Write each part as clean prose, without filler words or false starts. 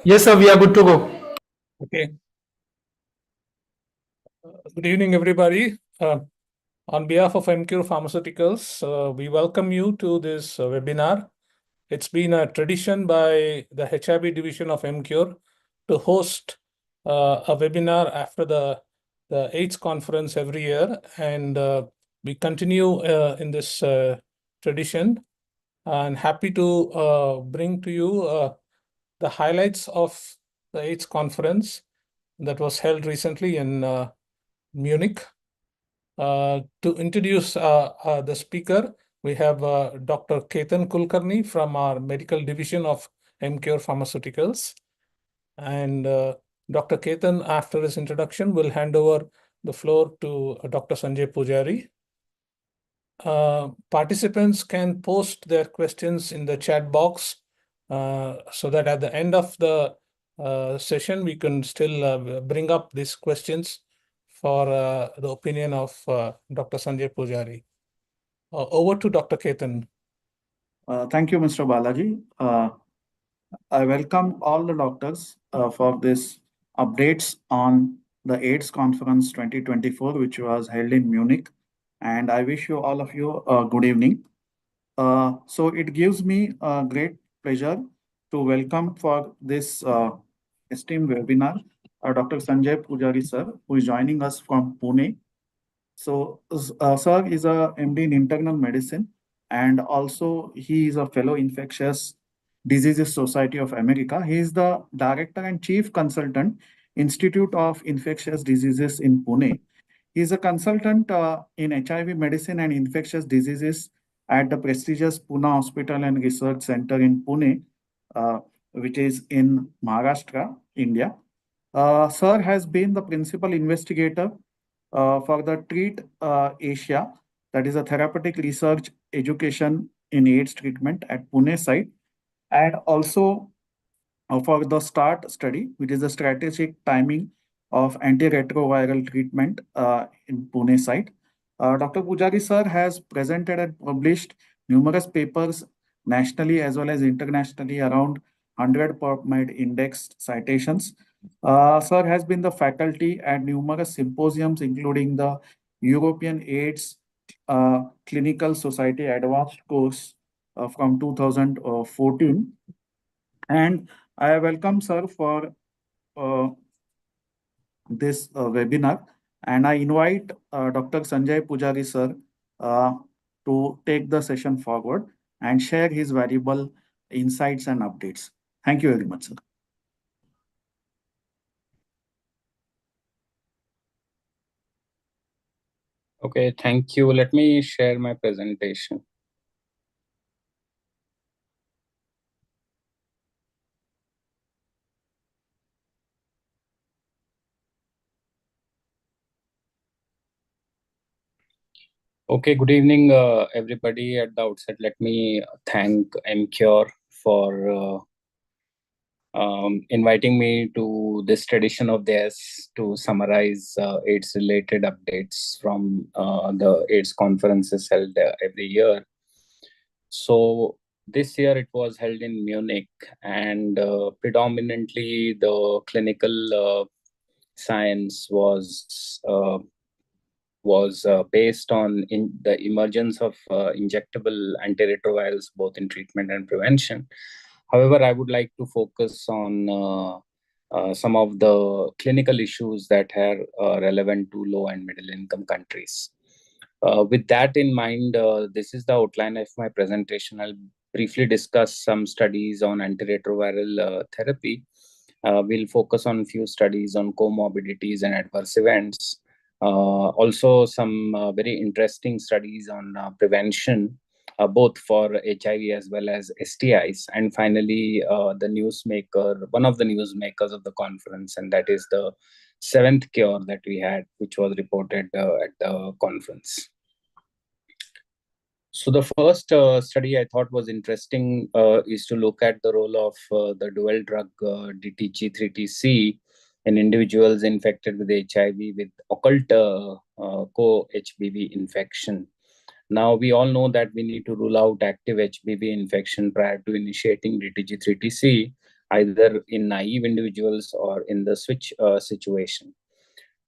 Yes, sir, we are good to go. Okay. Good evening, everybody. On behalf of MCure Pharmaceuticals, we welcome you to this webinar. It's been a tradition by the HIV division of MCure to host a webinar after the AIDS conference every year, and we continue in this tradition. And happy to bring to you the highlights of the AIDS conference that was held recently in Munich. To introduce the speaker, we have Dr. Ketan Kulkarni from our medical division of MCure Pharmaceuticals. And Dr. Ketan, after his introduction, will hand over the floor to Dr. Sanjay Pujari. Participants can post their questions in the chat box so that at the end of the session, we can still bring up these questions for the opinion of Dr. Sanjay Pujari. Over to Dr. Ketan. Thank you, Mr. Balaji. I welcome all the doctors for this updates on the AIDS Conference 2024, which was held in Munich. And I wish you all of you a good evening. So it gives me a great pleasure to welcome for this esteemed webinar, Dr. Sanjay Pujari sir, who is joining us from Pune. So, sir is a MD in internal medicine, and also he is a fellow infectious diseases society of America. He is the director and chief consultant, Institute of Infectious Diseases in Pune. He is a consultant in HIV medicine and infectious diseases at the prestigious Pune Hospital and Research Center in Pune, which is in Maharashtra, India. Sir has been the principal investigator for the Treat Asia, that is a therapeutic research education in AIDS treatment at Pune site, and also for the START study, which is the strategic timing of antiretroviral treatment in Pune site. Dr. Pujari sir has presented and published numerous papers nationally as well as internationally, around 100 PubMed indexed citations. Sir has been the faculty at numerous symposiums, including the European AIDS Clinical Society Advanced course from 2014. And I welcome sir for uh, this webinar. And I invite Dr. Sanjay Pujari sir uh, to take the session forward and share his valuable insights and updates. Thank you very much, sir. Okay, thank you. Let me share my presentation. Okay, good evening, everybody. At the outset, let me thank MCure for inviting me to this tradition of theirs to summarize AIDS-related updates from the AIDS conferences held every year. So this year it was held in Munich, and predominantly the clinical science was based on the emergence of injectable antiretrovirals both in treatment and prevention. However, I would like to focus on some of the clinical issues that are relevant to low and middle income countries. With that in mind, this is the outline of my presentation. I'll briefly discuss some studies on antiretroviral therapy. We'll focus on a few studies on comorbidities and adverse events. Also, some very interesting studies on prevention, both for HIV as well as STIs. And finally, one of the newsmakers of the conference, and that is the seventh cure that we had, which was reported at the conference. So the first study I thought was interesting is to look at the role of the dual drug DTG3TC in individuals infected with HIV with occult co-HBV infection. Now, we all know that we need to rule out active HBV infection prior to initiating DTG3TC. either in naive individuals or in the switch situation.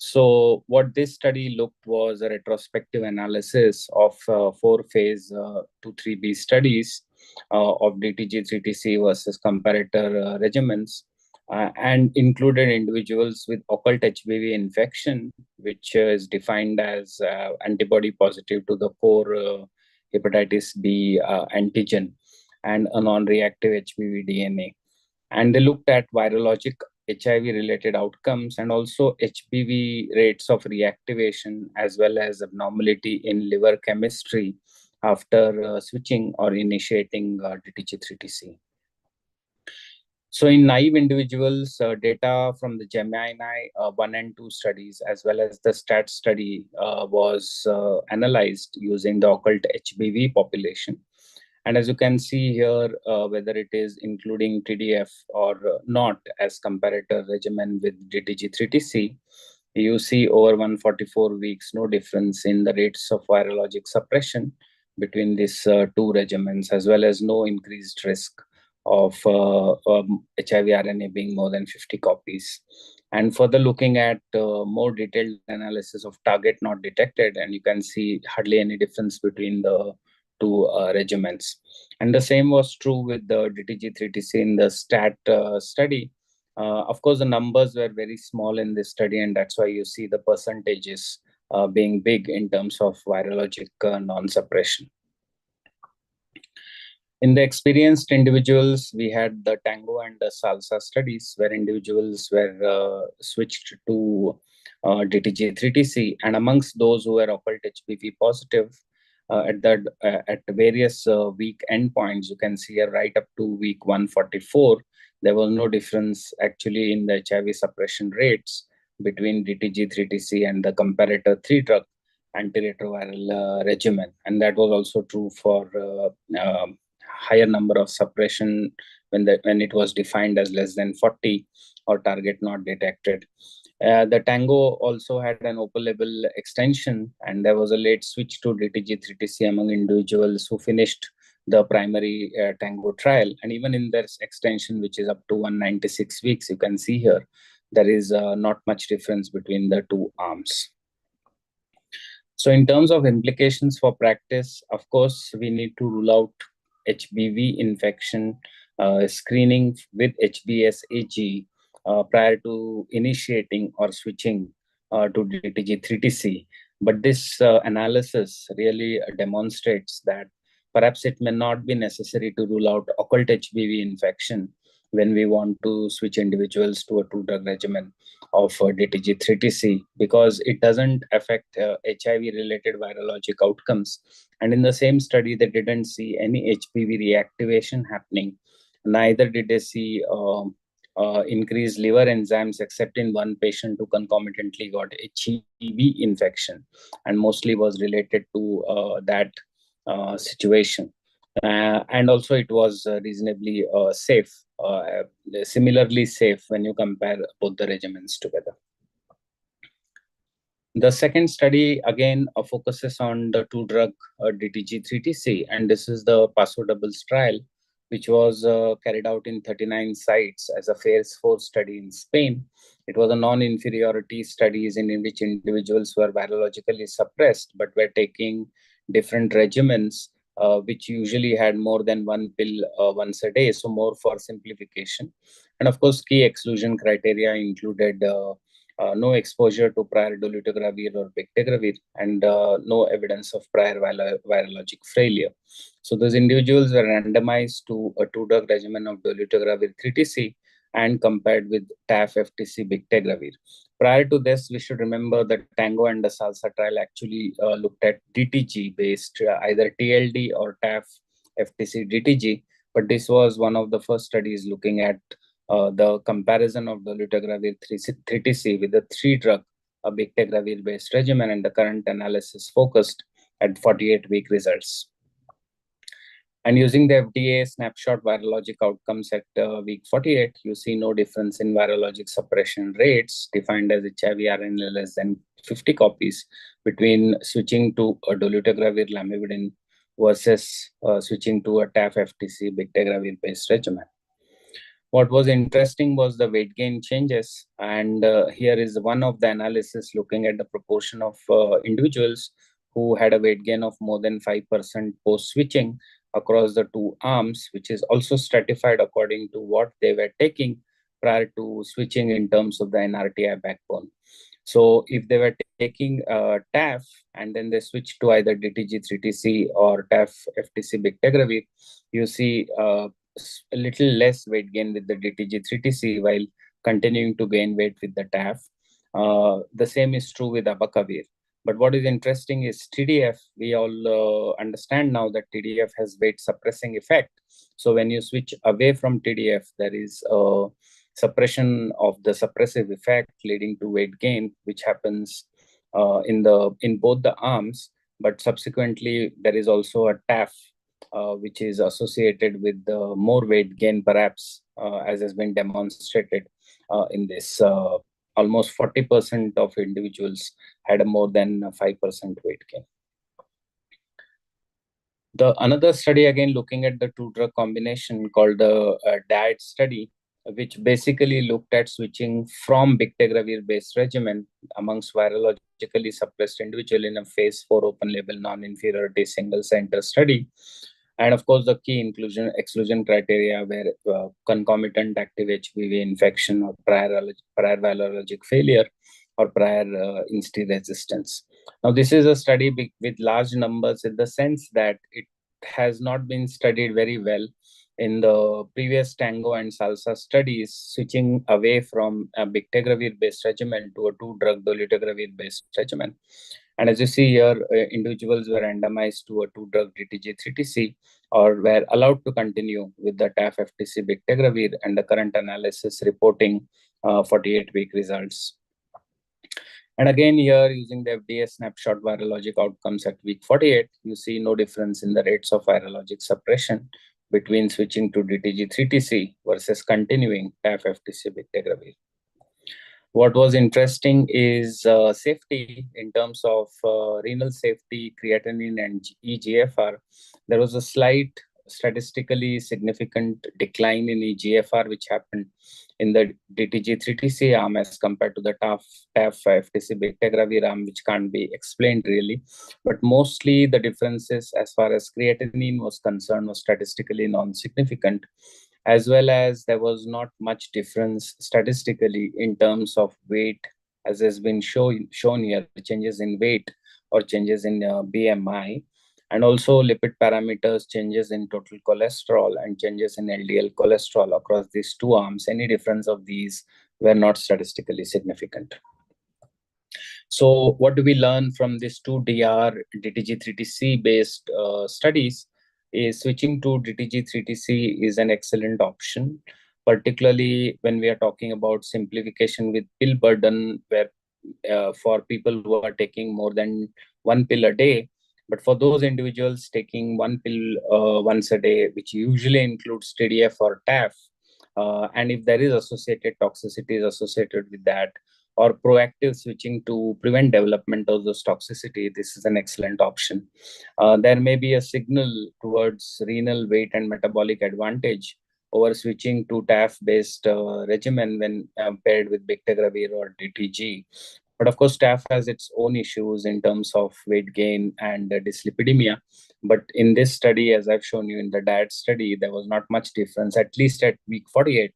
So what this study looked was a retrospective analysis of 4 phase 2-3B studies of DTG-3TC versus comparator regimens, and included individuals with occult HBV infection, which is defined as antibody positive to the core hepatitis B antigen, and a non-reactive HBV DNA. And they looked at virologic HIV-related outcomes and also HBV rates of reactivation, as well as abnormality in liver chemistry after switching or initiating DTG-3TC. So in naive individuals, data from the Gemini 1 and 2 studies, as well as the STAT study, was analyzed using the occult HBV population. And as you can see here, whether it is including TDF or not as comparator regimen with DTG-3TC, you see over 144 weeks, no difference in the rates of virologic suppression between these 2 regimens, as well as no increased risk of HIV RNA being more than 50 copies. And further looking at more detailed analysis of target not detected, and you can see hardly any difference between the 2 regimens. And the same was true with the DTG-3TC in the STAT study. Of course, the numbers were very small in this study, and that's why you see the percentages being big in terms of virologic non-suppression. In the experienced individuals, we had the Tango and the SALSA studies, where individuals were switched to DTG-3TC, and amongst those who were occult HBV positive, at various week endpoints, you can see here right up to week 144, there was no difference actually in the HIV suppression rates between DTG-3TC and the comparator 3-drug antiretroviral regimen. And that was also true for higher number of suppression when it was defined as less than 40 or target not detected. The Tango also had an open label extension, and there was a late switch to DTG-3TC among individuals who finished the primary Tango trial. And even in this extension, which is up to 196 weeks, you can see here, there is not much difference between the 2 arms. So in terms of implications for practice, of course, we need to rule out HBV infection screening with HBsAg prior to initiating or switching to DTG-3TC. But this analysis really demonstrates that perhaps it may not be necessary to rule out occult HBV infection when we want to switch individuals to a 2-drug regimen of DTG-3TC, because it doesn't affect HIV-related virologic outcomes. And in the same study, they didn't see any HBV reactivation happening. Neither did they see increased liver enzymes, except in one patient who concomitantly got HEV infection, and mostly was related to that situation. And also it was reasonably safe, similarly safe when you compare both the regimens together. The second study again focuses on the 2-drug DTG-3TC, and this is the PASO doubles trial, which was carried out in 39 sites as a phase 4 study in Spain. It was a non-inferiority studies in which individuals were virologically suppressed but were taking different regimens, which usually had more than 1 pill once a day, so more for simplification. And of course, key exclusion criteria included no exposure to prior dolutegravir or bictegravir, and no evidence of prior virologic failure. So those individuals were randomized to a 2-drug regimen of dolutegravir 3TC and compared with TAF FTC bictegravir. Prior to this, we should remember that Tango and the SALSA trial actually looked at DTG based either TLD or TAF FTC DTG, but this was one of the first studies looking at the comparison of dolutegravir 3TC with the 3-drug bictegravir based regimen, and the current analysis focused at 48-week results. And using the FDA snapshot virologic outcomes at week 48, you see no difference in virologic suppression rates defined as HIV RNA less than 50 copies between switching to a dolutegravir lamivudine versus switching to a TAF FTC bictegravir based regimen. What was interesting was the weight gain changes, and here is one of the analysis looking at the proportion of individuals who had a weight gain of more than 5% post switching across the two arms, which is also stratified according to what they were taking prior to switching in terms of the NRTI backbone. So if they were taking TAF and then they switched to either DTG3TC or TAF FTC bictegravir, you see a little less weight gain with the DTG3TC while continuing to gain weight with the TAF. The same is true with abacavir. But what is interesting is TDF. We all understand now that TDF has weight suppressing effect. So when you switch away from TDF, there is a suppression of the suppressive effect leading to weight gain, which happens in both the arms. But subsequently, there is also a TAF, which is associated with more weight gain, perhaps, as has been demonstrated in this. Almost 40% of individuals had a more than 5% weight gain. Another study, again, looking at the two drug combination called the DIET study, which basically looked at switching from bictegravir based regimen amongst virologically suppressed individual in a phase 4 open label non-inferiority single center study. And of course, the key exclusion criteria were concomitant active HPV infection or prior virologic failure or prior INSTI resistance. Now, this is a study with large numbers in the sense that it has not been studied very well. In the previous Tango and Salsa studies, switching away from a bictegravir-based regimen to a two-drug dolutegravir-based regimen. And as you see here, individuals were randomized to a two-drug DTG3TC or were allowed to continue with the TAF FTC bictegravir, and the current analysis reporting 48-week results. And again, here using the FDA snapshot virologic outcomes at week 48, you see no difference in the rates of virologic suppression between switching to DTG3TC versus continuing TAF FTC bictegravir. What was interesting is safety in terms of renal safety, creatinine, and eGFR. There was a slight statistically significant decline in eGFR, which happened in the DTG3TC arm as compared to the TAF FTC bictegravir arm, which can't be explained really. But mostly the differences as far as creatinine was concerned was statistically non-significant, as well as there was not much difference statistically in terms of weight, as has been shown here, changes in weight or changes in BMI, and also lipid parameters, changes in total cholesterol and changes in LDL cholesterol across these two arms. Any difference of these were not statistically significant. So what do we learn from these two DTG3TC based studies? Is switching to DTG3TC is an excellent option, particularly when we are talking about simplification with pill burden, where for people who are taking more than one pill a day. But for those individuals taking one pill once a day, which usually includes TDF or TAF, and if there is associated toxicities associated with that, or proactive switching to prevent development of those toxicity, this is an excellent option. There may be a signal towards renal weight and metabolic advantage over switching to TAF-based regimen when paired with bictegravir or DTG. But of course, TAF has its own issues in terms of weight gain and dyslipidemia. But in this study, as I've shown you in the DIET study, there was not much difference, at least at week 48.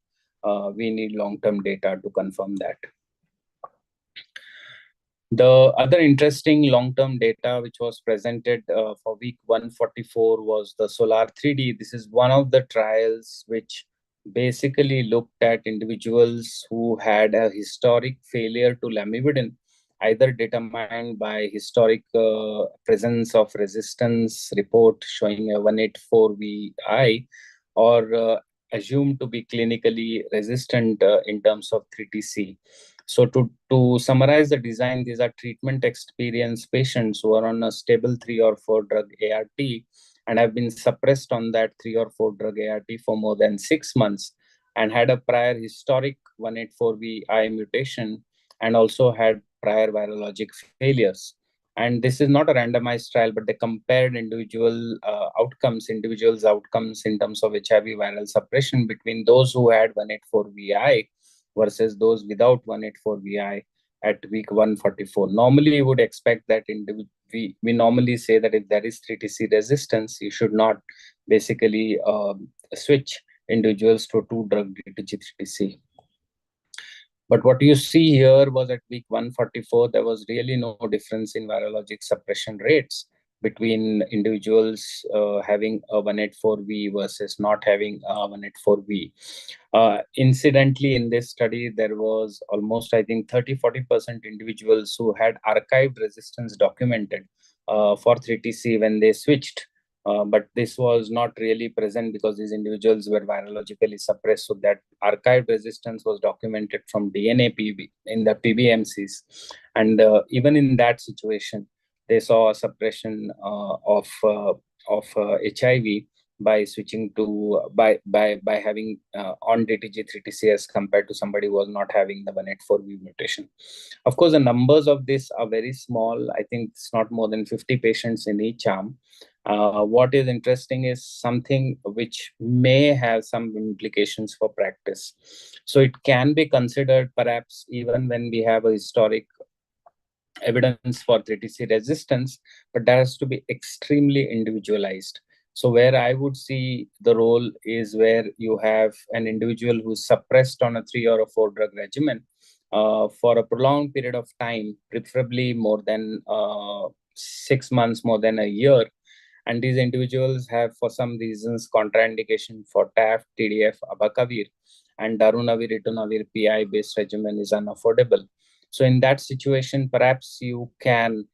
We need long-term data to confirm that. The other interesting long-term data which was presented for week 144 was the SOLAR 3D. This is one of the trials which basically looked at individuals who had a historic failure to lamivudine, either determined by historic presence of resistance report showing a 184VI or assumed to be clinically resistant in terms of 3TC. So to summarize the design, these are treatment experienced patients who are on a stable 3 or 4 drug ART and have been suppressed on that 3 or 4 drug ART for more than 6 months and had a prior historic 184VI mutation and also had prior virologic failures. And this is not a randomized trial, but they compared individuals' outcomes in terms of HIV viral suppression between those who had 184VI versus those without 184VI at week 144. Normally, you would expect that we normally say that if there is 3TC resistance, you should not basically switch individuals to two-drug DTG 3TC. But what you see here was at week 144, there was really no difference in virologic suppression rates between individuals having a 184V versus not having a 184V. Incidentally, in this study, there was almost, I think, 30-40% individuals who had archived resistance documented for 3TC when they switched. But this was not really present because these individuals were virologically suppressed. So that archived resistance was documented from DNA PB in the PBMCs. And even in that situation, they saw a suppression of HIV by switching to by having on DTG 3TC as compared to somebody who was not having the 184V mutation. Of course, the numbers of this are very small. I think it's not more than 50 patients in each arm. What is interesting is something which may have some implications for practice. So it can be considered perhaps even when we have a historic evidence for 3TC resistance, but that has to be extremely individualized. So where I would see the role is where you have an individual who's suppressed on a 3 or a 4 drug regimen for a prolonged period of time, preferably more than 6 months, more than a year. And these individuals have, for some reasons, contraindication for TAF, TDF, abacavir, and darunavir, ritonavir PI-based regimen is unaffordable. So in that situation, perhaps you can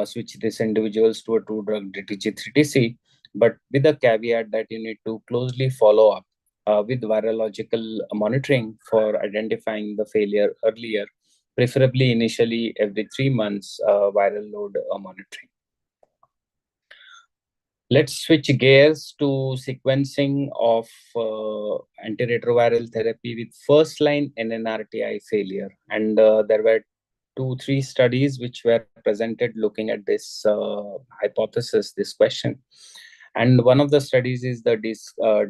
switch these individuals to a two-drug DTG 3TC, but with a caveat that you need to closely follow up with virological monitoring for identifying the failure earlier, preferably initially every 3 months viral load monitoring. Let's switch gears to sequencing of antiretroviral therapy with first-line NNRTI failure. And there were 2-3 studies which were presented looking at this hypothesis, this question. And one of the studies is the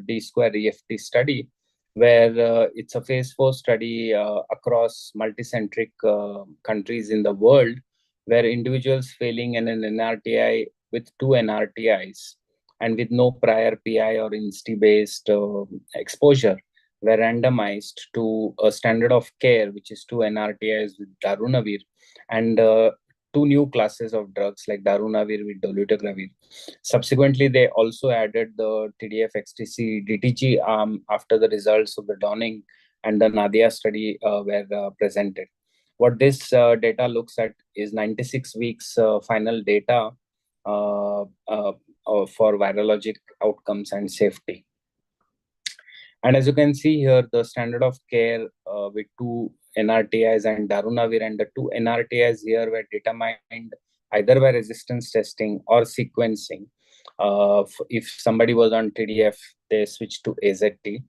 D-square EFT study, where it's a phase 4 study across multicentric countries in the world, where individuals failing an NRTI with 2 NRTIs and with no prior PI or INSTI-based exposure were randomized to a standard of care, which is 2 NRTIs with darunavir and 2 new classes of drugs like darunavir with dolutegravir. Subsequently, they also added the TDF-XTC DTG arm after the results of the Downing and the Nadia study were presented. What this data looks at is 96 weeks final data for virologic outcomes and safety. And as you can see here, the standard of care with 2 NRTIs and darunavir, and the 2 NRTIs here were determined either by resistance testing or sequencing. If somebody was on TDF, they switched to AZT,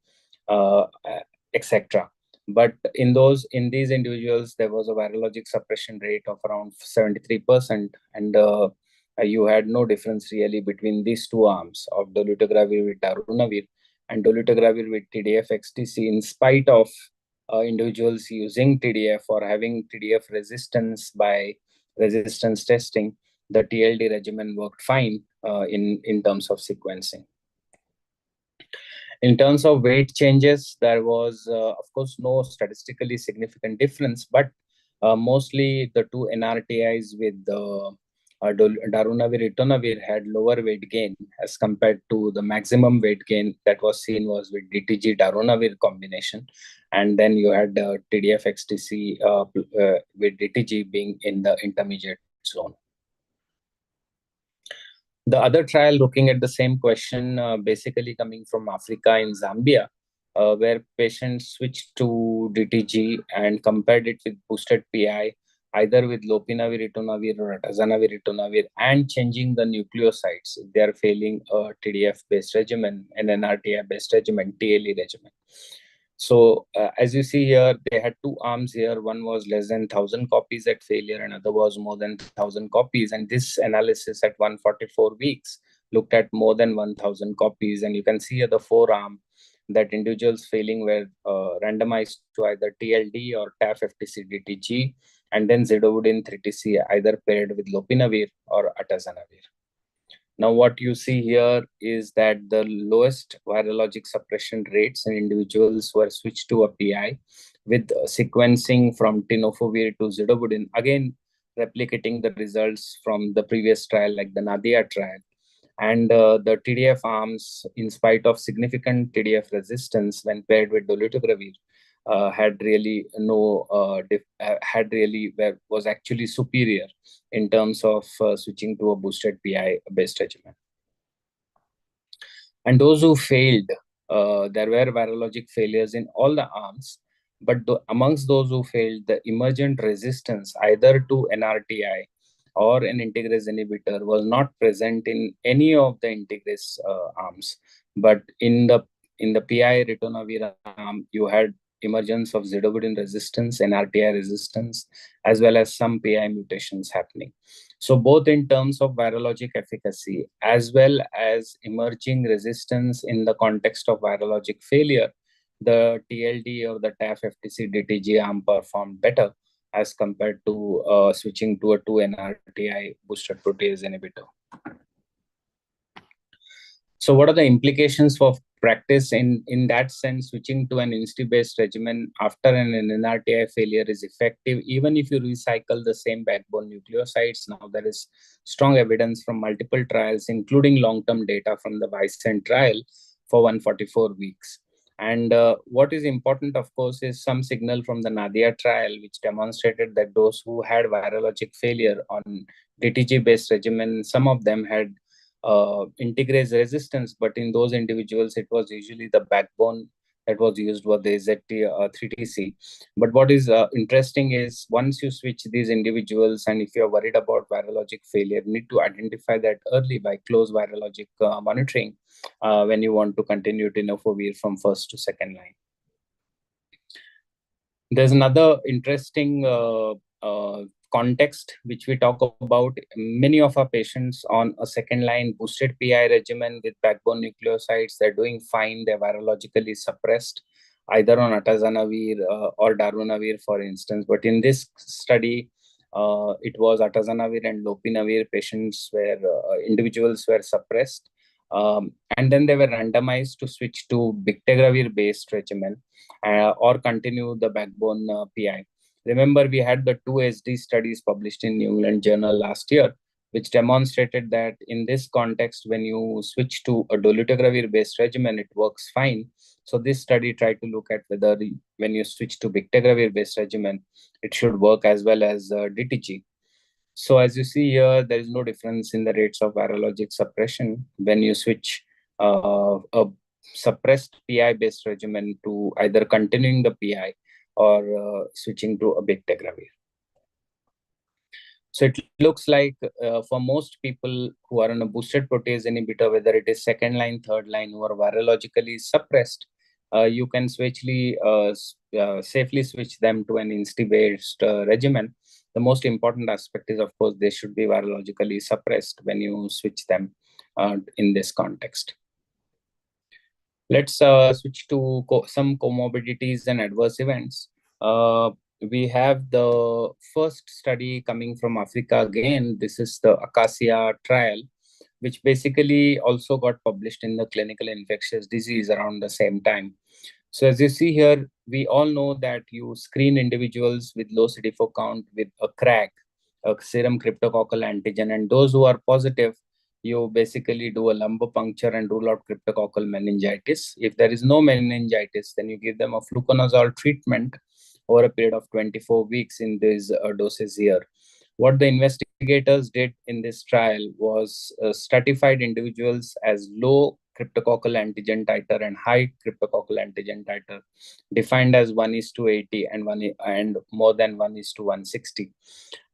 etc. But in these individuals, there was a virologic suppression rate of around 73%, and you had no difference really between these 2 arms of dolutegravir with darunavir and dolutegravir with TDF-XTC, in spite of individuals using TDF or having TDF resistance by resistance testing. The TLD regimen worked fine in terms of sequencing. In terms of weight changes, there was, of course, no statistically significant difference, but mostly the 2 NRTIs with darunavir, ritonavir had lower weight gain as compared to the maximum weight gain that was seen was with DTG darunavir combination. And then you had TDF-XTC with DTG being in the intermediate zone. The other trial looking at the same question, basically coming from Africa in Zambia, where patients switched to DTG and compared it with boosted PI, either with lopinavir, ritonavir, or atazanavir, ritonavir, and changing the nucleosides if they are failing a TDF-based regimen, an NRTI-based regimen, TLE regimen. So as you see here, they had two arms here. One was less than 1,000 copies at failure, and other was more than 1,000 copies. And this analysis at 144 weeks looked at more than 1,000 copies. And you can see at the forearm that individuals failing were randomized to either TLD or TAF-FTC-DTG, and then zidovudine 3TC either paired with lopinavir or atazanavir. Now, what you see here is that the lowest virologic suppression rates in individuals were switched to a PI with sequencing from tenofovir to zidovudine, again replicating the results from the previous trial, like the Nadia trial. And the TDF arms, in spite of significant TDF resistance when paired with dolutegravir, was actually superior in terms of switching to a boosted PI based regimen. And those who failed, there were virologic failures in all the arms, but amongst those who failed, the emergent resistance either to NRTI or an integrase inhibitor was not present in any of the integrase arms. But in the PI ritonavir arm, you had emergence of zidovudine resistance, NRTI resistance, as well as some PI mutations happening. So both in terms of virologic efficacy as well as emerging resistance in the context of virologic failure, the TLD or the TAF-FTC-DTG arm performed better as compared to switching to a 2-NRTI boosted protease inhibitor. So what are the implications for practice? In that sense, switching to an INSTI-based regimen after an NRTI failure is effective, even if you recycle the same backbone nucleosides. Now, there is strong evidence from multiple trials, including long-term data from the Vicent trial for 144 weeks. And what is important, of course, is some signal from the Nadia trial, which demonstrated that those who had virologic failure on DTG-based regimen, some of them had integrase resistance, but in those individuals, it was usually the backbone that was used was the ZT3TC. But what is interesting is once you switch these individuals, and if you're worried about virologic failure, you need to identify that early by close virologic monitoring when you want to continue tenofovir from first to second line. There's another interesting context which we talk about. Many of our patients on a second line boosted PI regimen with backbone nucleosides, they're doing fine. They're virologically suppressed either on atazanavir or darunavir, for instance. But in this study, it was atazanavir and lopinavir patients where individuals were suppressed. And then they were randomized to switch to bictegravir based regimen or continue the backbone PI. Remember, we had the 2 SD studies published in New England Journal last year, which demonstrated that in this context, when you switch to a dolutegravir-based regimen, it works fine. So this study tried to look at whether when you switch to bictegravir-based regimen, it should work as well as DTG. So as you see here, there is no difference in the rates of virologic suppression when you switch a suppressed PI-based regimen to either continuing the PI or switching to a bictegravir. So it looks like for most people who are on a boosted protease inhibitor, whether it is second line, third line, who are virologically suppressed, you can safely switch them to an INSTI-based regimen. The most important aspect is, of course, they should be virologically suppressed when you switch them in this context. Let's switch to some comorbidities and adverse events. We have the first study coming from Africa again. This is the Acacia trial, which basically also got published in the Clinical Infectious Disease around the same time. So as you see here, we all know that you screen individuals with low CD4 count with a CRAG, a serum cryptococcal antigen, and those who are positive, you basically do a lumbar puncture and rule out cryptococcal meningitis. If there is no meningitis, then you give them a fluconazole treatment over a period of 24 weeks in these doses here. What the investigators did in this trial was stratified individuals as low cryptococcal antigen titer and high cryptococcal antigen titer, defined as 1:80 and more than 1:160.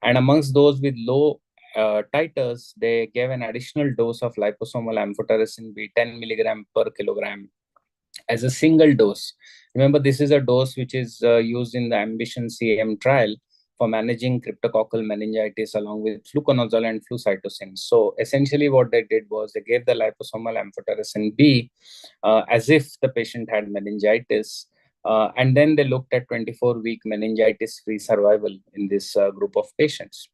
And amongst those with low titers, they gave an additional dose of liposomal amphotericin B, 10 milligram per kilogram as a single dose. Remember, this is a dose which is used in the Ambition CM trial for managing cryptococcal meningitis along with fluconazole and flucytosine. So essentially what they did was they gave the liposomal amphotericin B as if the patient had meningitis. And then they looked at 24-week meningitis-free survival in this group of patients.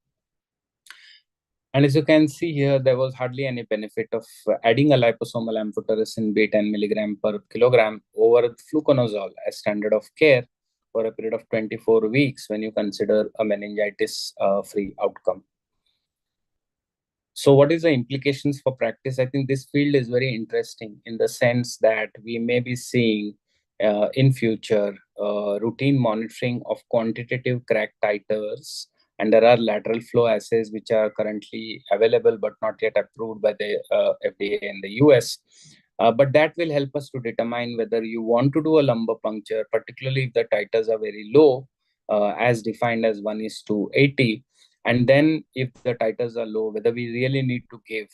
And as you can see here, there was hardly any benefit of adding a liposomal amphotericin B 10 milligram per kilogram over fluconazole as standard of care for a period of 24 weeks when you consider a meningitis-free outcome. So what is the implications for practice? I think this field is very interesting in the sense that we may be seeing in future routine monitoring of quantitative crack titers, and there are lateral flow assays which are currently available but not yet approved by the FDA in the US. But that will help us to determine whether you want to do a lumbar puncture, particularly if the titers are very low, as defined as 1:80. And then if the titers are low, whether we really need to give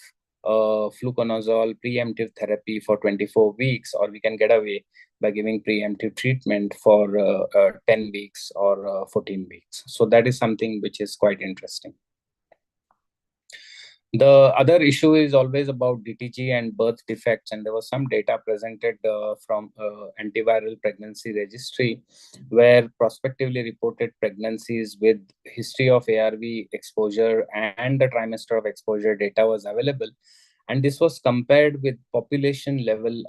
fluconazole preemptive therapy for 24 weeks, or we can get away by giving preemptive treatment for 10 weeks or 14 weeks. So that is something which is quite interesting. The other issue is always about DTG and birth defects, and there was some data presented from antiviral pregnancy registry, where prospectively reported pregnancies with history of ARV exposure and the trimester of exposure data was available. And this was compared with population level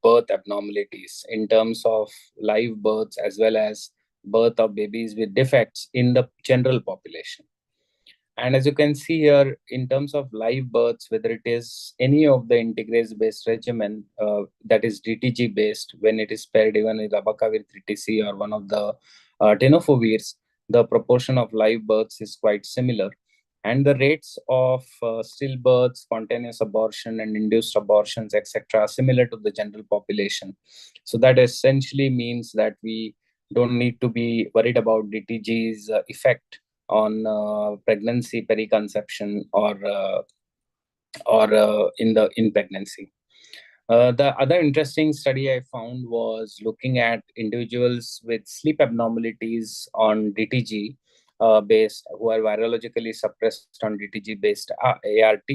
birth abnormalities in terms of live births as well as birth of babies with defects in the general population. And as you can see here, in terms of live births, whether it is any of the integrase-based regimen that is DTG-based, when it is paired even with abacavir 3TC or one of the tenofovirs, the proportion of live births is quite similar. And the rates of stillbirths, spontaneous abortion, and induced abortions, etc., are similar to the general population. So that essentially means that we don't need to be worried about DTG's effect on pregnancy, periconception, or in pregnancy. The other interesting study I found was looking at individuals with sleep abnormalities on DTG based, who are virologically suppressed on DTG based ART.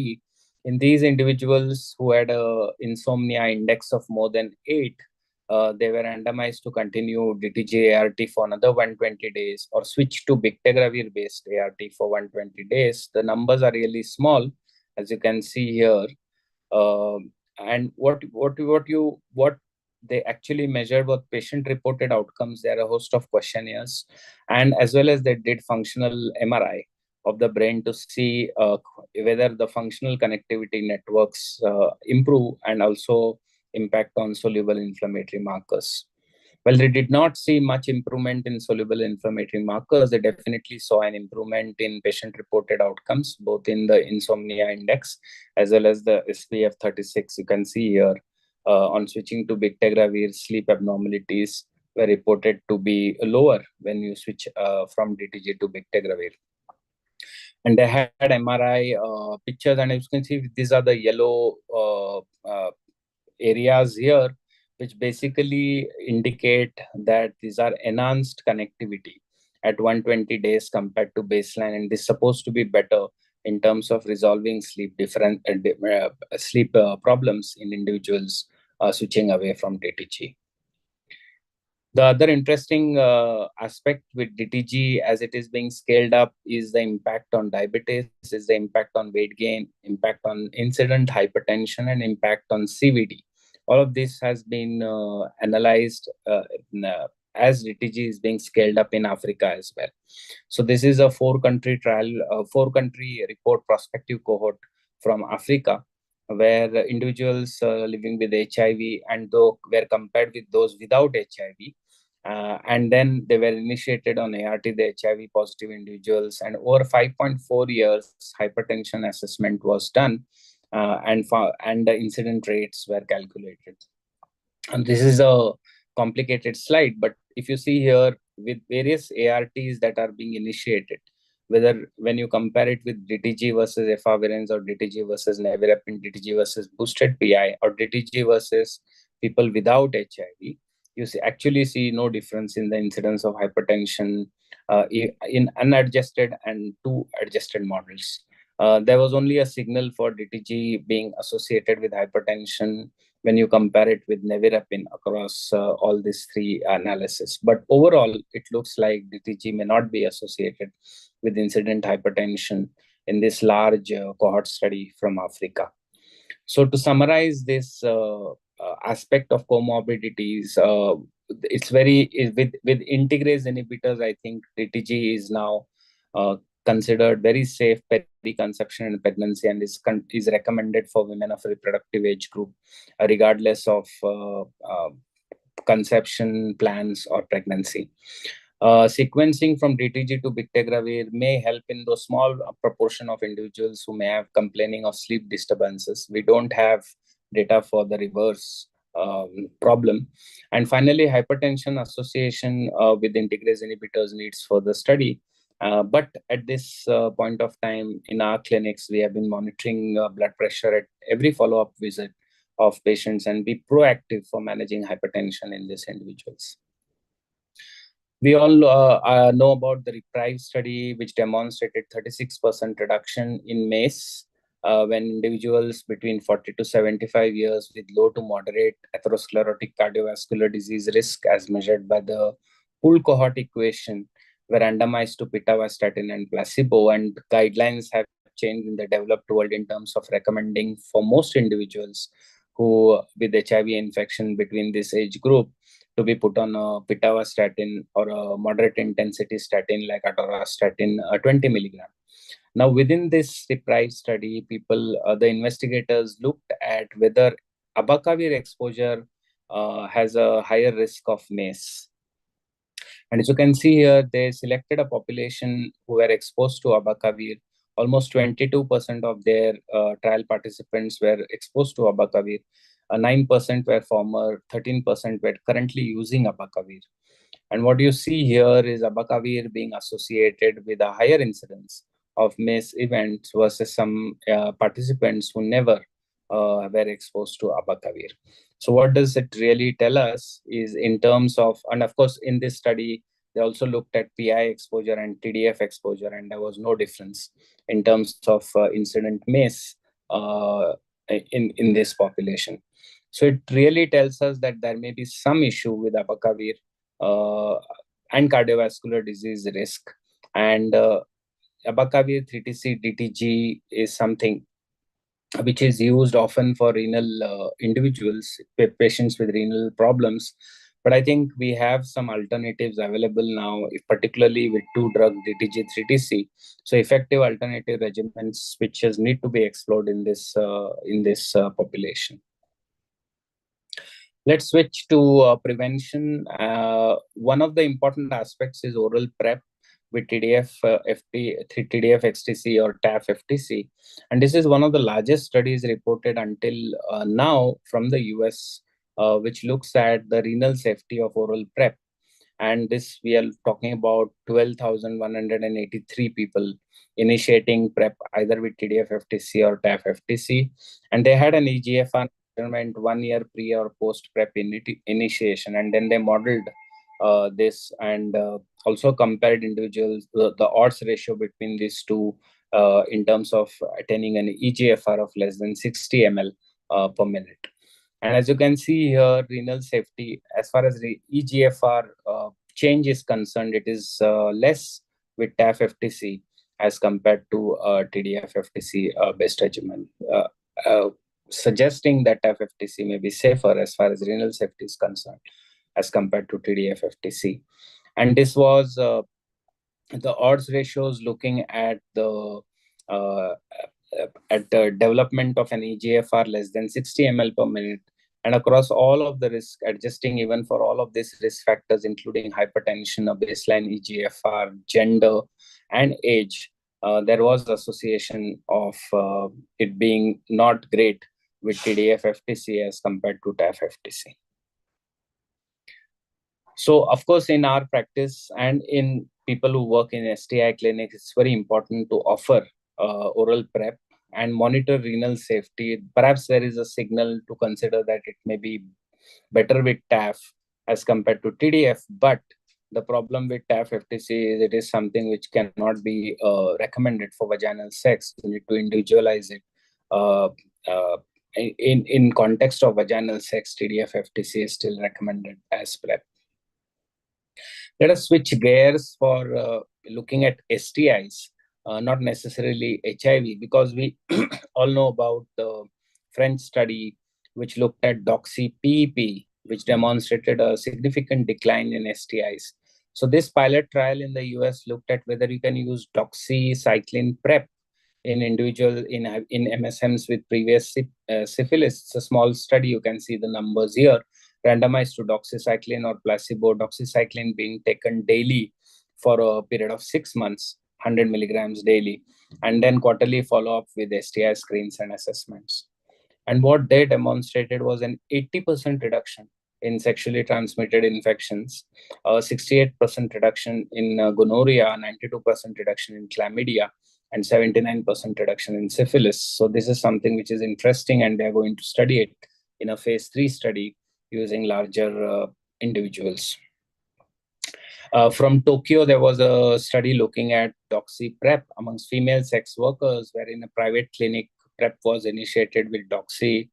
In these individuals who had a insomnia index of more than 8, they were randomized to continue DTG ART for another 120 days or switch to bictegravir based ART for 120 days. The numbers are really small, as you can see here. And what they actually measured were patient reported outcomes. There are a host of questionnaires, and as well as they did functional MRI of the brain to see whether the functional connectivity networks improve and also impact on soluble inflammatory markers. Well, they did not see much improvement in soluble inflammatory markers. They definitely saw an improvement in patient-reported outcomes, both in the insomnia index as well as the SPF 36. You can see here on switching to bictegravir, sleep abnormalities were reported to be lower when you switch from DTG to bictegravir. And they had MRI pictures, and as you can see, these are the yellow areas here, which basically indicate that these are enhanced connectivity at 120 days compared to baseline, and this is supposed to be better in terms of resolving sleep problems in individuals switching away from DTG. The other interesting aspect with DTG as it is being scaled up is the impact on diabetes, is the impact on weight gain, impact on incident hypertension, and impact on CVD. All of this has been analyzed as DTG is being scaled up in Africa as well. So this is a 4-country trial, 4-country report prospective cohort from Africa, where individuals living with HIV and were compared with those without HIV. And then they were initiated on ART, the HIV positive individuals, and over 5.4 years, hypertension assessment was done, and the incident rates were calculated. And this is a complicated slide, but if you see here, with various ARTs that are being initiated, whether when you compare it with DTG versus efavirenz or DTG versus nevirapine, DTG versus boosted PI, or DTG versus people without HIV, you actually see no difference in the incidence of hypertension in unadjusted and two adjusted models. There was only a signal for DTG being associated with hypertension when you compare it with nevirapine across all these three analyses. But overall, it looks like DTG may not be associated with incident hypertension in this large cohort study from Africa. So to summarize this aspect of comorbidities, it's very with integrase inhibitors. I think DTG is now considered very safe periconception and pregnancy, and is recommended for women of reproductive age group, regardless of conception plans or pregnancy. Sequencing from DTG to bictegravir may help in those small proportion of individuals who may have complaining of sleep disturbances. We don't have data for the reverse problem. And finally, hypertension association with integrase inhibitors needs further study. But at this point of time in our clinics, we have been monitoring blood pressure at every follow-up visit of patients and be proactive for managing hypertension in these individuals. We all know about the REPRIVE study, which demonstrated 36% reduction in MACE when individuals between 40 to 75 years with low to moderate atherosclerotic cardiovascular disease risk, as measured by the pooled cohort equation, were randomized to pitavastatin and placebo, and guidelines have changed in the developed world in terms of recommending for most individuals who with HIV infection between this age group to be put on a pitavastatin or a moderate intensity statin like atorvastatin 20 milligram. Now, within this REPRIVE study, the investigators looked at whether abacavir exposure has a higher risk of MACE. And as you can see here, they selected a population who were exposed to abacavir. Almost 22% of their trial participants were exposed to abacavir. 9% were former, 13% were currently using abacavir. And what you see here is abacavir being associated with a higher incidence of MACE events versus some participants who never were exposed to abacavir. So what does it really tell us is in terms of, and of course, in this study, they also looked at PI exposure and TDF exposure, and there was no difference in terms of incident MACE in this population. So it really tells us that there may be some issue with abacavir and cardiovascular disease risk. And abacavir 3TC DTG is something which is used often for renal individuals, patients with renal problems. But I think we have some alternatives available now, particularly with two-drug DTG 3TC. So effective alternative regimens which need to be explored in this population. Let's switch to prevention. One of the important aspects is oral PrEP with TDF-XTC or TAF-FTC. And this is one of the largest studies reported until now from the US, which looks at the renal safety of oral PrEP. And this, we are talking about 12,183 people initiating PrEP either with TDF-FTC or TAF-FTC. And they had an eGFR measurement 1 year pre or post PrEP initiation. And then they modeled this and also compared individuals, the odds ratio between these two in terms of attaining an eGFR of less than 60 ml per minute. And as you can see here, renal safety, as far as the eGFR change is concerned, it is less with TAF-FTC as compared to TDF-FTC based regimen, suggesting that TAF-FTC may be safer as far as renal safety is concerned as compared to TDF-FTC. And this was the odds ratios looking at the development of an eGFR less than 60 ml per minute, and across all of the risk, adjusting even for all of these risk factors, including hypertension, a baseline eGFR, gender, and age, there was association of it being not great with TDF-FTC as compared to TAF-FTC. So, of course, in our practice and in people who work in STI clinics, it's very important to offer oral PrEP and monitor renal safety. Perhaps there is a signal to consider that it may be better with TAF as compared to TDF. But the problem with TAF-FTC is it is something which cannot be recommended for vaginal sex. You need to individualize it. In context of vaginal sex, TDF-FTC is still recommended as PrEP. Let us switch gears for looking at STIs, not necessarily HIV, because we all know about the French study which looked at doxy-PEP, which demonstrated a significant decline in STIs. So this pilot trial in the US looked at whether you can use doxycycline PrEP in individual in MSMs with previous syphilis. It's a small study. You can see the numbers here. Randomized to doxycycline or placebo, doxycycline being taken daily for a period of 6 months, 100 milligrams daily, and then quarterly follow-up with STI screens and assessments. And what they demonstrated was an 80% reduction in sexually transmitted infections, 68% reduction in gonorrhea, 92% reduction in chlamydia, and 79% reduction in syphilis. So this is something which is interesting, and they are going to study it in a phase 3 study using larger individuals. From Tokyo, there was a study looking at doxy PrEP amongst female sex workers, where in a private clinic, PrEP was initiated with doxy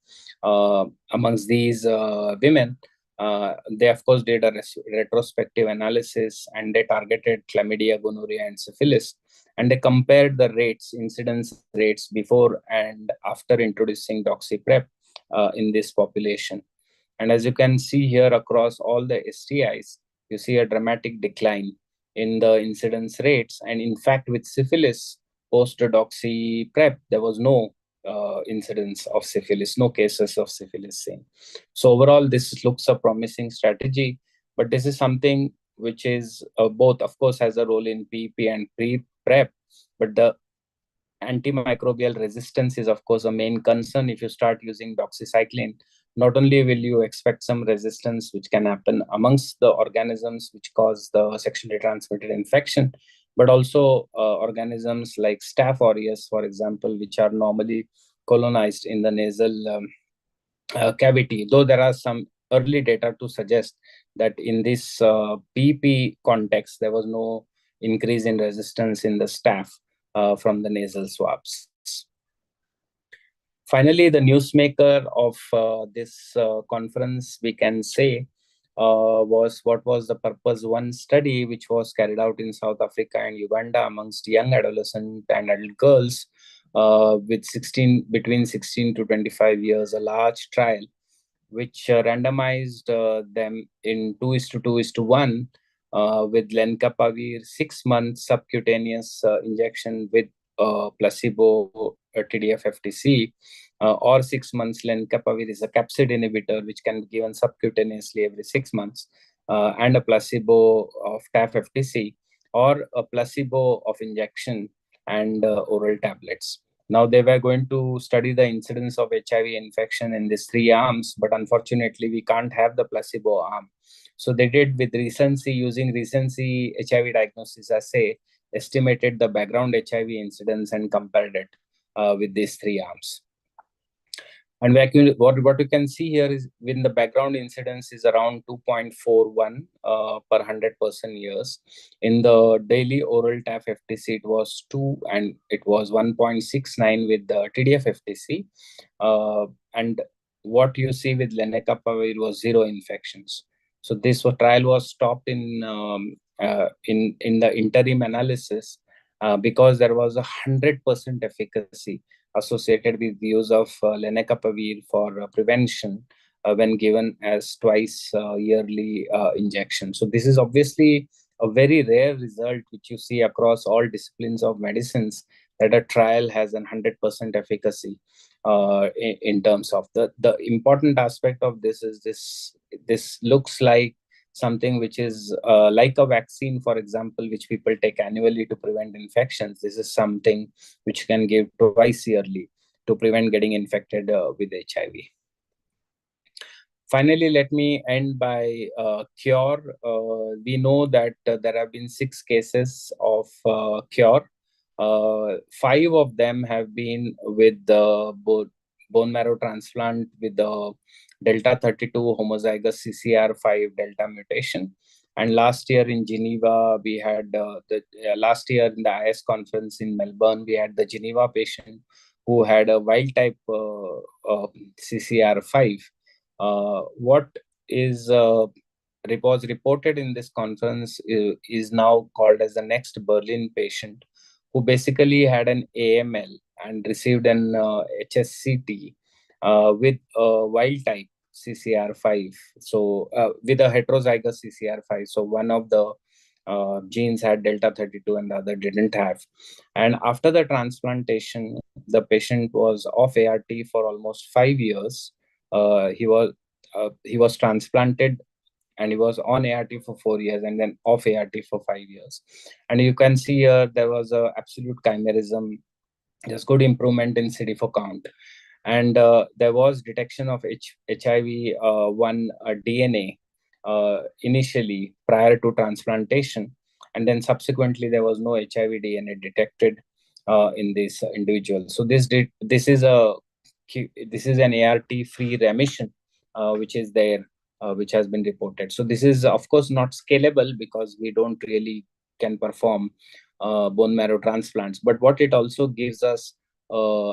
amongst these women. They, of course, did a retrospective analysis, and they targeted chlamydia, gonorrhea, and syphilis. And they compared the rates, incidence rates before and after introducing doxy PrEP in this population. And as you can see here across all the STIs, you see a dramatic decline in the incidence rates. And in fact, with syphilis, post-doxy PrEP, there was no incidence of syphilis, no cases of syphilis seen. So overall, this looks a promising strategy, but this is something which is both, of course, has a role in PEP and pre-PrEP, but the antimicrobial resistance is, of course, a main concern. If you start using doxycycline, not only will you expect some resistance which can happen amongst the organisms which cause the sexually transmitted infection, but also organisms like Staph aureus, for example, which are normally colonized in the nasal cavity, though there are some early data to suggest that in this PEP context, there was no increase in resistance in the staph from the nasal swabs. Finally, the newsmaker of this conference, we can say, was what was the Purpose 1 study, which was carried out in South Africa and Uganda amongst young adolescent and adult girls with between 16 to 25 years, a large trial, which randomized them in 2:2:1 with lenacapavir 6 months subcutaneous injection with placebo TDF-FTC, or 6 months lenacapavir is a capsid inhibitor which can be given subcutaneously every 6 months, and a placebo of TAF-FTC, or a placebo of injection and oral tablets. Now, they were going to study the incidence of HIV infection in these 3 arms, but unfortunately, we can't have the placebo arm. So they did with recency, using recency HIV diagnosis assay, estimated the background HIV incidence and compared it with these 3 arms. And what you can see here is when the background incidence is around 2.41 per 100 person years. In the daily oral TAF-FTC, it was 2, and it was 1.69 with the TDF-FTC. And what you see with lenacapavir was 0 infections. So this trial was stopped in the interim analysis because there was 100% efficacy associated with the use of lenacapavir for prevention when given as twice yearly injection. So this is obviously a very rare result which you see across all disciplines of medicines, that a trial has 100% efficacy in terms of the important aspect of this is this looks like something which is like a vaccine, for example, which people take annually to prevent infections. This is something which can give twice yearly to prevent getting infected with HIV. Finally, let me end by cure. We know that there have been 6 cases of cure. 5 of them have been with both bone marrow transplant with the delta 32 homozygous CCR5 delta mutation. And last year in Geneva, we had last year in the IS conference in Melbourne, we had the Geneva patient who had a wild type CCR5. What is was reported in this conference is now called as the next Berlin patient, who basically had an AML and received an HSCT with wild type CCR5. So with a heterozygous CCR5. So one of the genes had delta 32 and the other didn't have. And after the transplantation, the patient was off ART for almost 5 years. He was transplanted and he was on ART for 4 years and then off ART for 5 years. And you can see here there was a absolute chimerism. There's good improvement in CD4 count. And there was detection of HIV-1 DNA initially prior to transplantation. And then subsequently, there was no HIV DNA detected in this individual. So this is an ART-free remission, which is there, which has been reported. So this is, of course, not scalable because we don't really can perform bone marrow transplants. But what it also gives us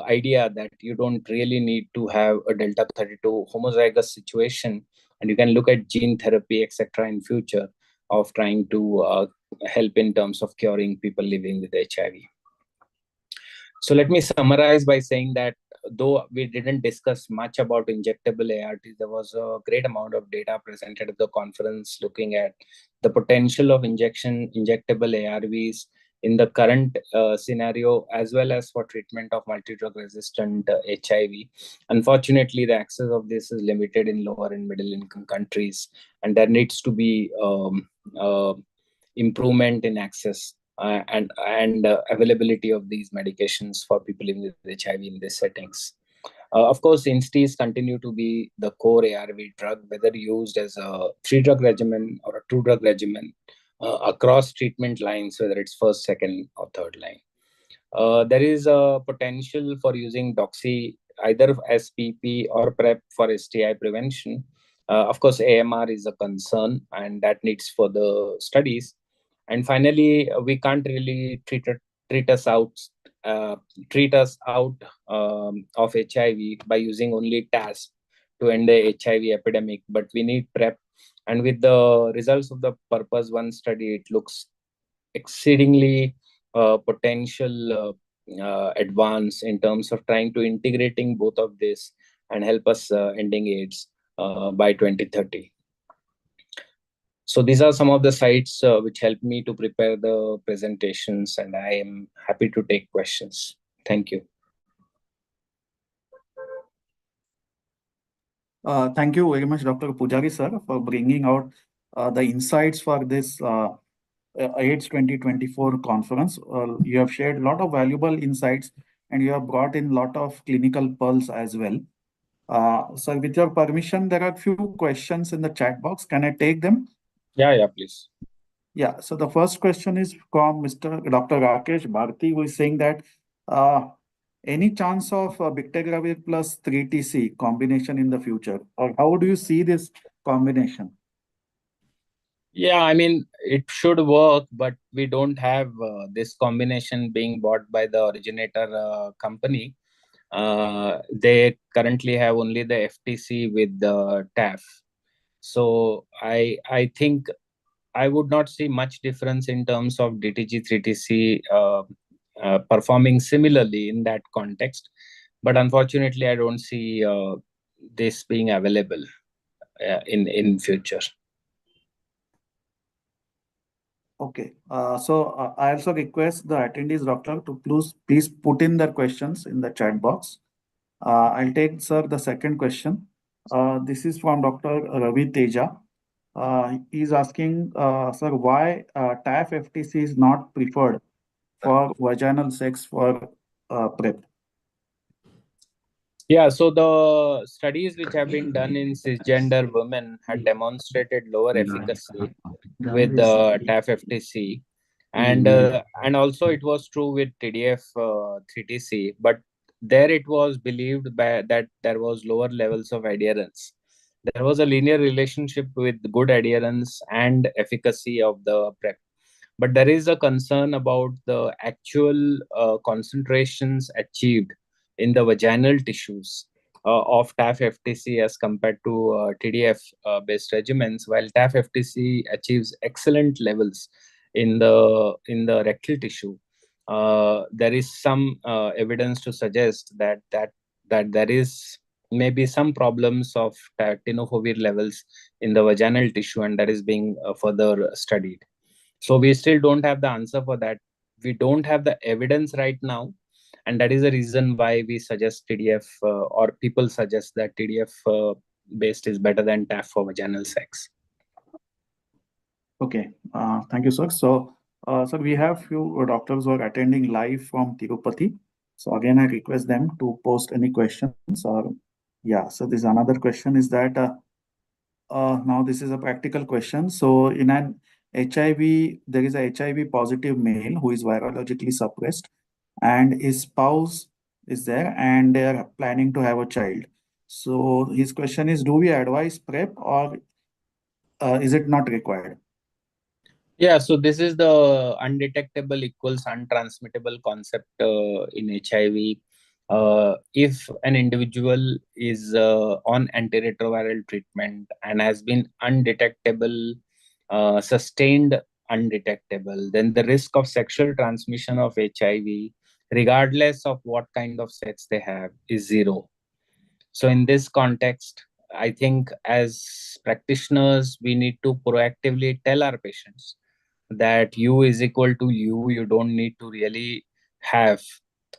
idea that you don't really need to have a delta 32 homozygous situation, and you can look at gene therapy, etc., in future of trying to help in terms of curing people living with HIV. So let me summarize by saying that though we didn't discuss much about injectable ARTs, there was a great amount of data presented at the conference looking at the potential of injectable ARVs in the current scenario, as well as for treatment of multi-drug resistant HIV. Unfortunately, the access of this is limited in lower and middle income countries, and there needs to be improvement in access and availability of these medications for people living with HIV in these settings. Of course, INSTIs continue to be the core ARV drug, whether used as a 3-drug regimen or a 2-drug regimen across treatment lines, whether it's first, second, or third line. There is a potential for using doxy either as PP or PrEP for STI prevention. Of course, AMR is a concern, and that needs further studies. And finally, we can't really treat us out of HIV by using only TASP to end the HIV epidemic, but we need PrEP. And with the results of the Purpose 1 study, it looks exceedingly potential advance in terms of trying to integrating both of this and help us ending AIDS by 2030. So these are some of the sites which helped me to prepare the presentations, and I am happy to take questions. Thank you. Thank you very much, Dr. Pujari, sir, for bringing out the insights for this AIDS 2024 conference. You have shared a lot of valuable insights, and you have brought in a lot of clinical pearls as well. So with your permission, there are a few questions in the chat box. Can I take them? Yeah, please. Yeah, so the first question is from Dr. Rakesh Bharti, who is saying that any chance of Bictegravir plus 3TC combination in the future, or how do you see this combination? Yeah, I mean, it should work, but we don't have this combination being bought by the originator company. They currently have only the FTC with the TAF. So I think I would not see much difference in terms of DTG 3TC performing similarly in that context. But unfortunately, I don't see this being available in future. Okay, so I also request the attendees, doctor, to please put in their questions in the chat box. I'll take, sir, the second question. This is from Dr. Ravi Teja. He's asking, sir, why TAF FTC is not preferred for vaginal sex for PrEP? Yeah, so the studies which have been done in cisgender women had demonstrated lower efficacy with the TAF FTC, and also it was true with TDF 3TC, but there it was believed that there was lower levels of adherence. There was a linear relationship with good adherence and efficacy of the PrEP. But there is a concern about the actual concentrations achieved in the vaginal tissues of TAF-FTC as compared to TDF-based regimens, while TAF-FTC achieves excellent levels in the rectal tissue. There is some evidence to suggest that there is maybe some problems of tenofovir levels in the vaginal tissue, and that is being further studied. So we still don't have the answer for that. We don't have the evidence right now, and that is the reason why we suggest TDF or people suggest that TDF based is better than TAF for vaginal sex. Okay, thank you, sir. So, sir, we have few doctors who are attending live from Tirupati. So again, I request them to post any questions or, yeah. So this another question is that now this is a practical question. So in an HIV, there is a HIV positive male who is virologically suppressed, and his spouse is there, and they are planning to have a child. So his question is, do we advise PrEP or is it not required? Yeah, so this is the undetectable equals untransmittable concept in HIV. If an individual is on antiretroviral treatment and has been undetectable, sustained undetectable, then the risk of sexual transmission of HIV, regardless of what kind of sex they have, is zero. So in this context, I think as practitioners, we need to proactively tell our patients that U is equal to U. You don't need to really have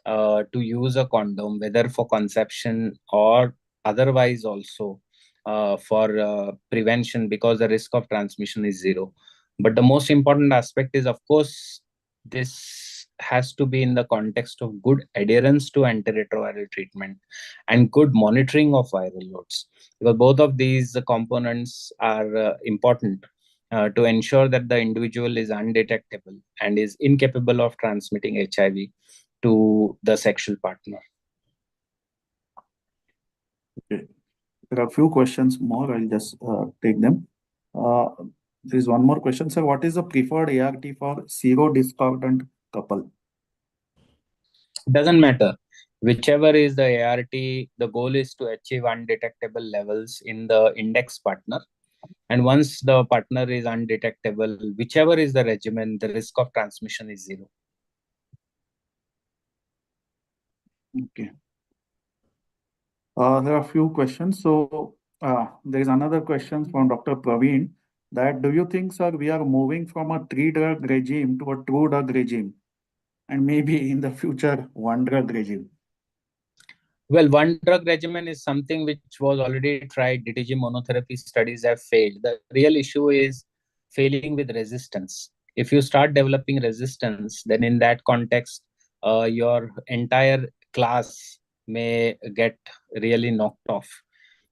to use a condom, whether for conception or otherwise also for prevention, because the risk of transmission is zero. But the most important aspect is, of course, this has to be in the context of good adherence to antiretroviral treatment and good monitoring of viral loads, because both of these components are important to ensure that the individual is undetectable and is incapable of transmitting HIV to the sexual partner. Okay. There are a few questions more. I'll just take them. There is one more question, sir. What is the preferred ART for serodiscordant couple? Doesn't matter. Whichever is the ART, the goal is to achieve undetectable levels in the index partner. And once the partner is undetectable, whichever is the regimen, the risk of transmission is zero. Okay. There are a few questions. So there is another question from Dr. Praveen that do you think, sir, we are moving from a 3-drug regime to a 2-drug regime, and maybe in the future 1-drug regime? Well, one drug regimen is something which was already tried. DTG monotherapy studies have failed. The real issue is failing with resistance. If you start developing resistance, then in that context, your entire class may get really knocked off.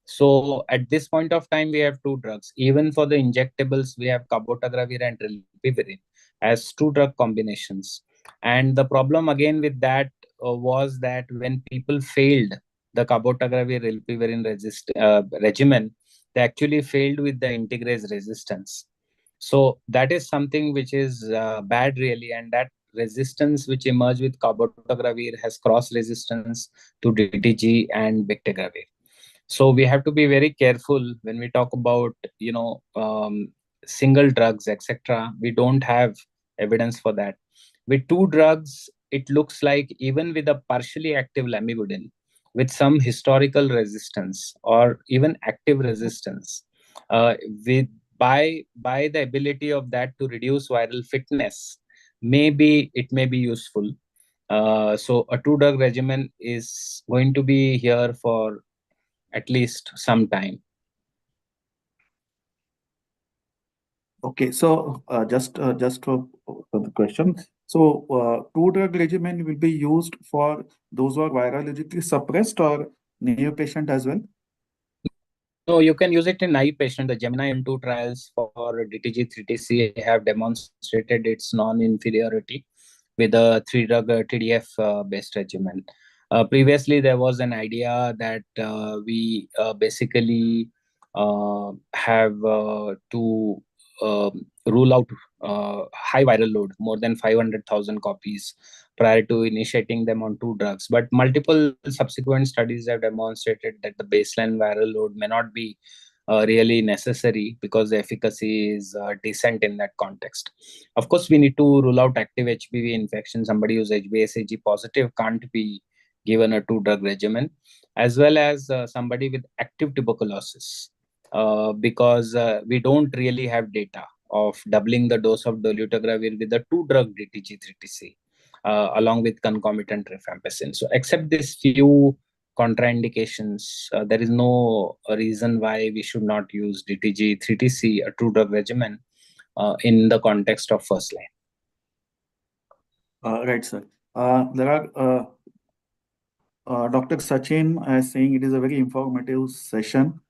So at this point of time, we have two drugs. Even for the injectables, we have cabotegravir and rilpivirine as two drug combinations. And the problem again with that was that when people failed the cabotegravir rilpivirine regimen, they actually failed with the integrase resistance. So that is something which is bad really, and that resistance which emerged with cabotegravir has cross resistance to DTG and bictegravir. So we have to be very careful when we talk about single drugs, etc. We don't have evidence for that. With two drugs, it looks like even with a partially active lamivudine with some historical resistance or even active resistance, with by the ability of that to reduce viral fitness, maybe it may be useful. So a two drug regimen is going to be here for at least some time. Okay, so just for the question, so 2-drug regimen will be used for those who are virologically suppressed or naive patient as well? No, you can use it in naive patient. The Gemini M2 trials for DTG3TC have demonstrated its non-inferiority with a 3-drug TDF based regimen. Previously, there was an idea that we basically have to rule out high viral load, more than 500,000 copies, prior to initiating them on two drugs. But multiple subsequent studies have demonstrated that the baseline viral load may not be really necessary, because the efficacy is decent in that context. Of course, we need to rule out active HBV infection. Somebody who's HBsAg positive can't be given a two-drug regimen, as well as somebody with active tuberculosis, because we don't really have data of doubling the dose of dolutegravir with a two-drug DTG-3TC, along with concomitant rifampicin. So except these few contraindications, there is no reason why we should not use DTG-3TC, a two-drug regimen, in the context of first line. Right, sir. There are Dr. Sachin saying it is a very informative session.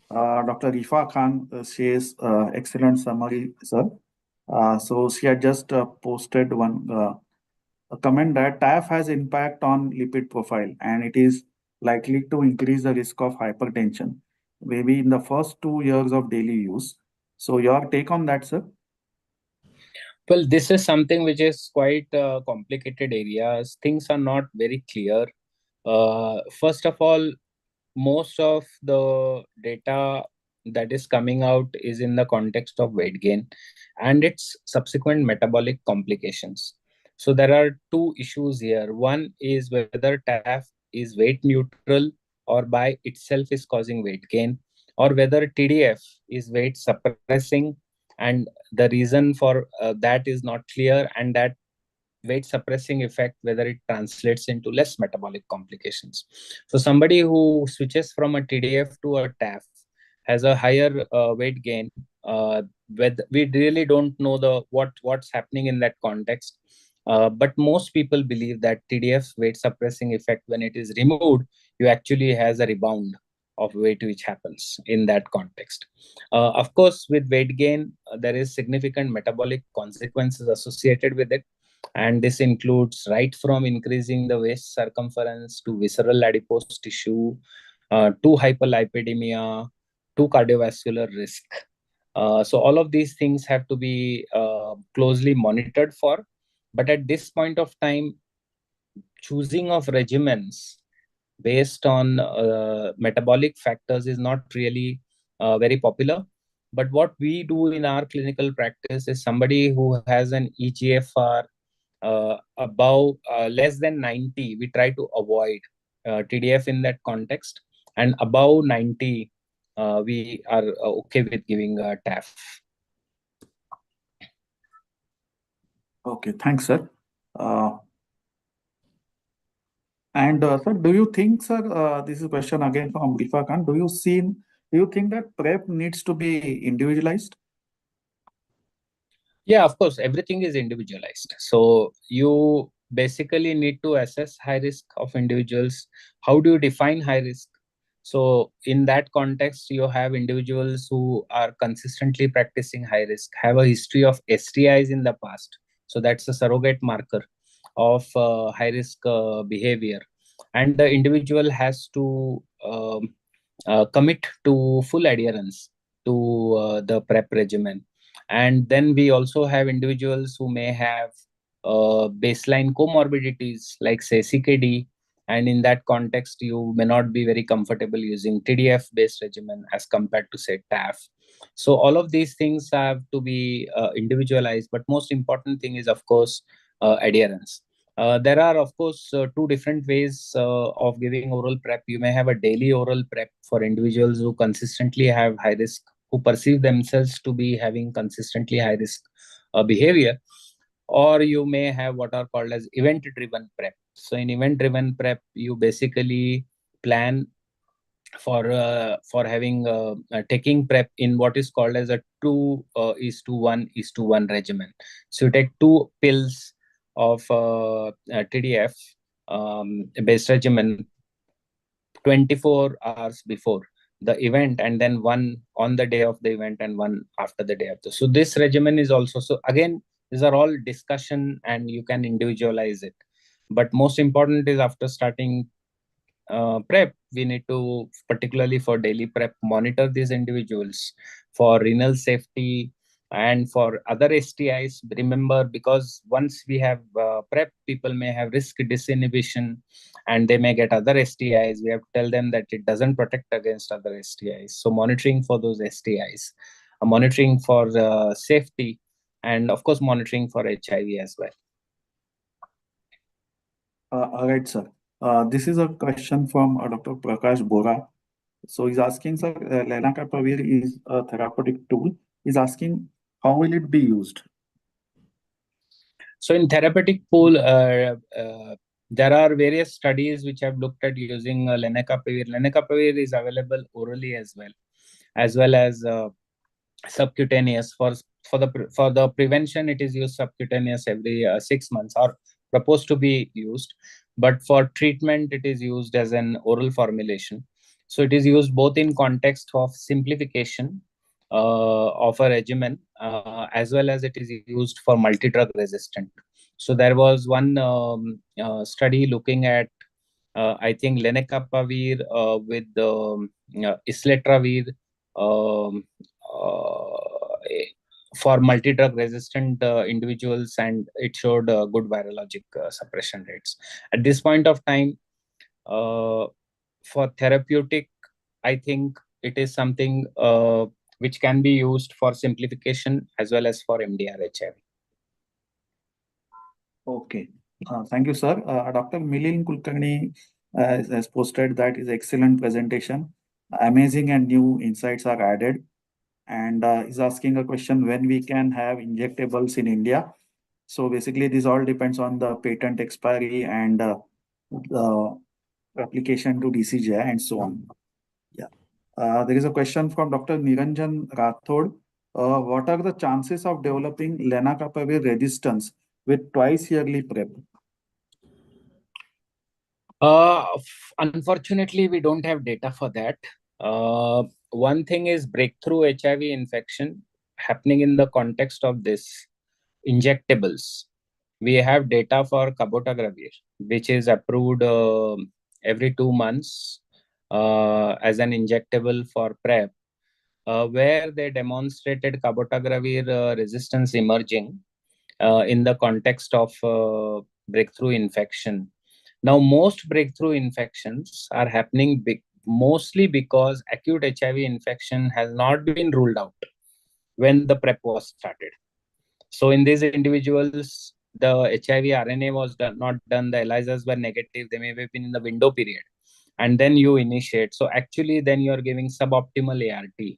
Dr. Rifa Khan says excellent summary, sir. So she had just posted one a comment that TAF has impact on lipid profile and it is likely to increase the risk of hypertension, maybe in the first 2 years of daily use. So your take on that, sir? Well, this is something which is quite complicated areas. Things are not very clear. First of all, most of the data that is coming out is in the context of weight gain and its subsequent metabolic complications. So there are two issues here. One is whether TAF is weight neutral or by itself is causing weight gain, or whether TDF is weight suppressing, and the reason for that is not clear, and that weight suppressing effect, whether it translates into less metabolic complications. So somebody who switches from a TDF to a TAF has a higher weight gain. We really don't know what's happening in that context. But most people believe that TDF weight suppressing effect, when it is removed, you actually has a rebound of weight which happens in that context. Of course, with weight gain, there is significant metabolic consequences associated with it. And this includes right from increasing the waist circumference to visceral adipose tissue, to hyperlipidemia, to cardiovascular risk. So all of these things have to be closely monitored for. But at this point of time, choosing of regimens based on metabolic factors is not really very popular. But what we do in our clinical practice is somebody who has an EGFR above less than 90, we try to avoid TDF in that context, and above 90, we are okay with giving TAF. Okay, thanks, sir. Sir, do you think, sir, this is a question again from Rifa Khan, do you think that PrEP needs to be individualized? Yeah, of course, everything is individualized. So you basically need to assess high risk of individuals. How do you define high risk? So in that context, you have individuals who are consistently practicing high risk, have a history of STIs in the past. So that's a surrogate marker of high risk behavior. And the individual has to commit to full adherence to the PrEP regimen. And then we also have individuals who may have baseline comorbidities like say CKD, and in that context you may not be very comfortable using TDF based regimen as compared to say TAF. So all of these things have to be individualized, but most important thing is of course adherence. There are of course two different ways of giving oral PrEP. You may have a daily oral PrEP for individuals who consistently have high risk, who perceive themselves to be having consistently high risk behavior, or you may have what are called as event driven PrEP. So in event driven PrEP, you basically plan for having taking PrEP in what is called as a 2:1:1 regimen. So you take 2 pills of TDF based regimen 24 hours before the event, and then one on the day of the event and one after the day after. So this regimen is also, so again, these are all discussion and you can individualize it. But most important is after starting PrEP, we need to, particularly for daily PrEP, monitor these individuals for renal safety and for other STIs. Remember, because once we have PrEP, people may have risk disinhibition and they may get other STIs. We have to tell them that it doesn't protect against other STIs. So monitoring for those STIs, monitoring for safety, and of course monitoring for HIV as well. All right, sir. This is a question from Dr. Prakash Bora. So he's asking, sir, lenacapavir is a therapeutic tool. He's asking, how will it be used? So in therapeutic pool, there are various studies which have looked at using lenacapavir. Lenacapavir is available orally as well as subcutaneous. For the prevention, it is used subcutaneous every 6 months, or proposed to be used. But for treatment, it is used as an oral formulation. So it is used both in context of simplification of a regimen, as well as it is used for multi-drug resistant. So there was one study looking at, I think, lenacapavir with islatravir for multi-drug resistant individuals, and it showed good virologic suppression rates. At this point of time, for therapeutic, I think it is something which can be used for simplification as well as for MDR HIV. Okay. Thank you, sir. Dr. Milind Kulkarni has posted that his excellent presentation. Amazing and new insights are added. And he's asking a question when we can have injectables in India. So basically, this all depends on the patent expiry and the application to DCGI and so on. Yeah. There is a question from Dr. Niranjan Rathod. What are the chances of developing lenacapavir resistance with twice yearly PrEP? Unfortunately, we don't have data for that. One thing is breakthrough HIV infection happening in the context of this injectables. We have data for cabotegravir, which is approved every 2 months as an injectable for PrEP, where they demonstrated cabotegravir resistance emerging in the context of breakthrough infection. Now, most breakthrough infections are happening mostly because acute HIV infection has not been ruled out when the PrEP was started. So in these individuals, the HIV RNA was not done, the ELISAs were negative, they may have been in the window period, and then you initiate. So actually, then you are giving suboptimal ART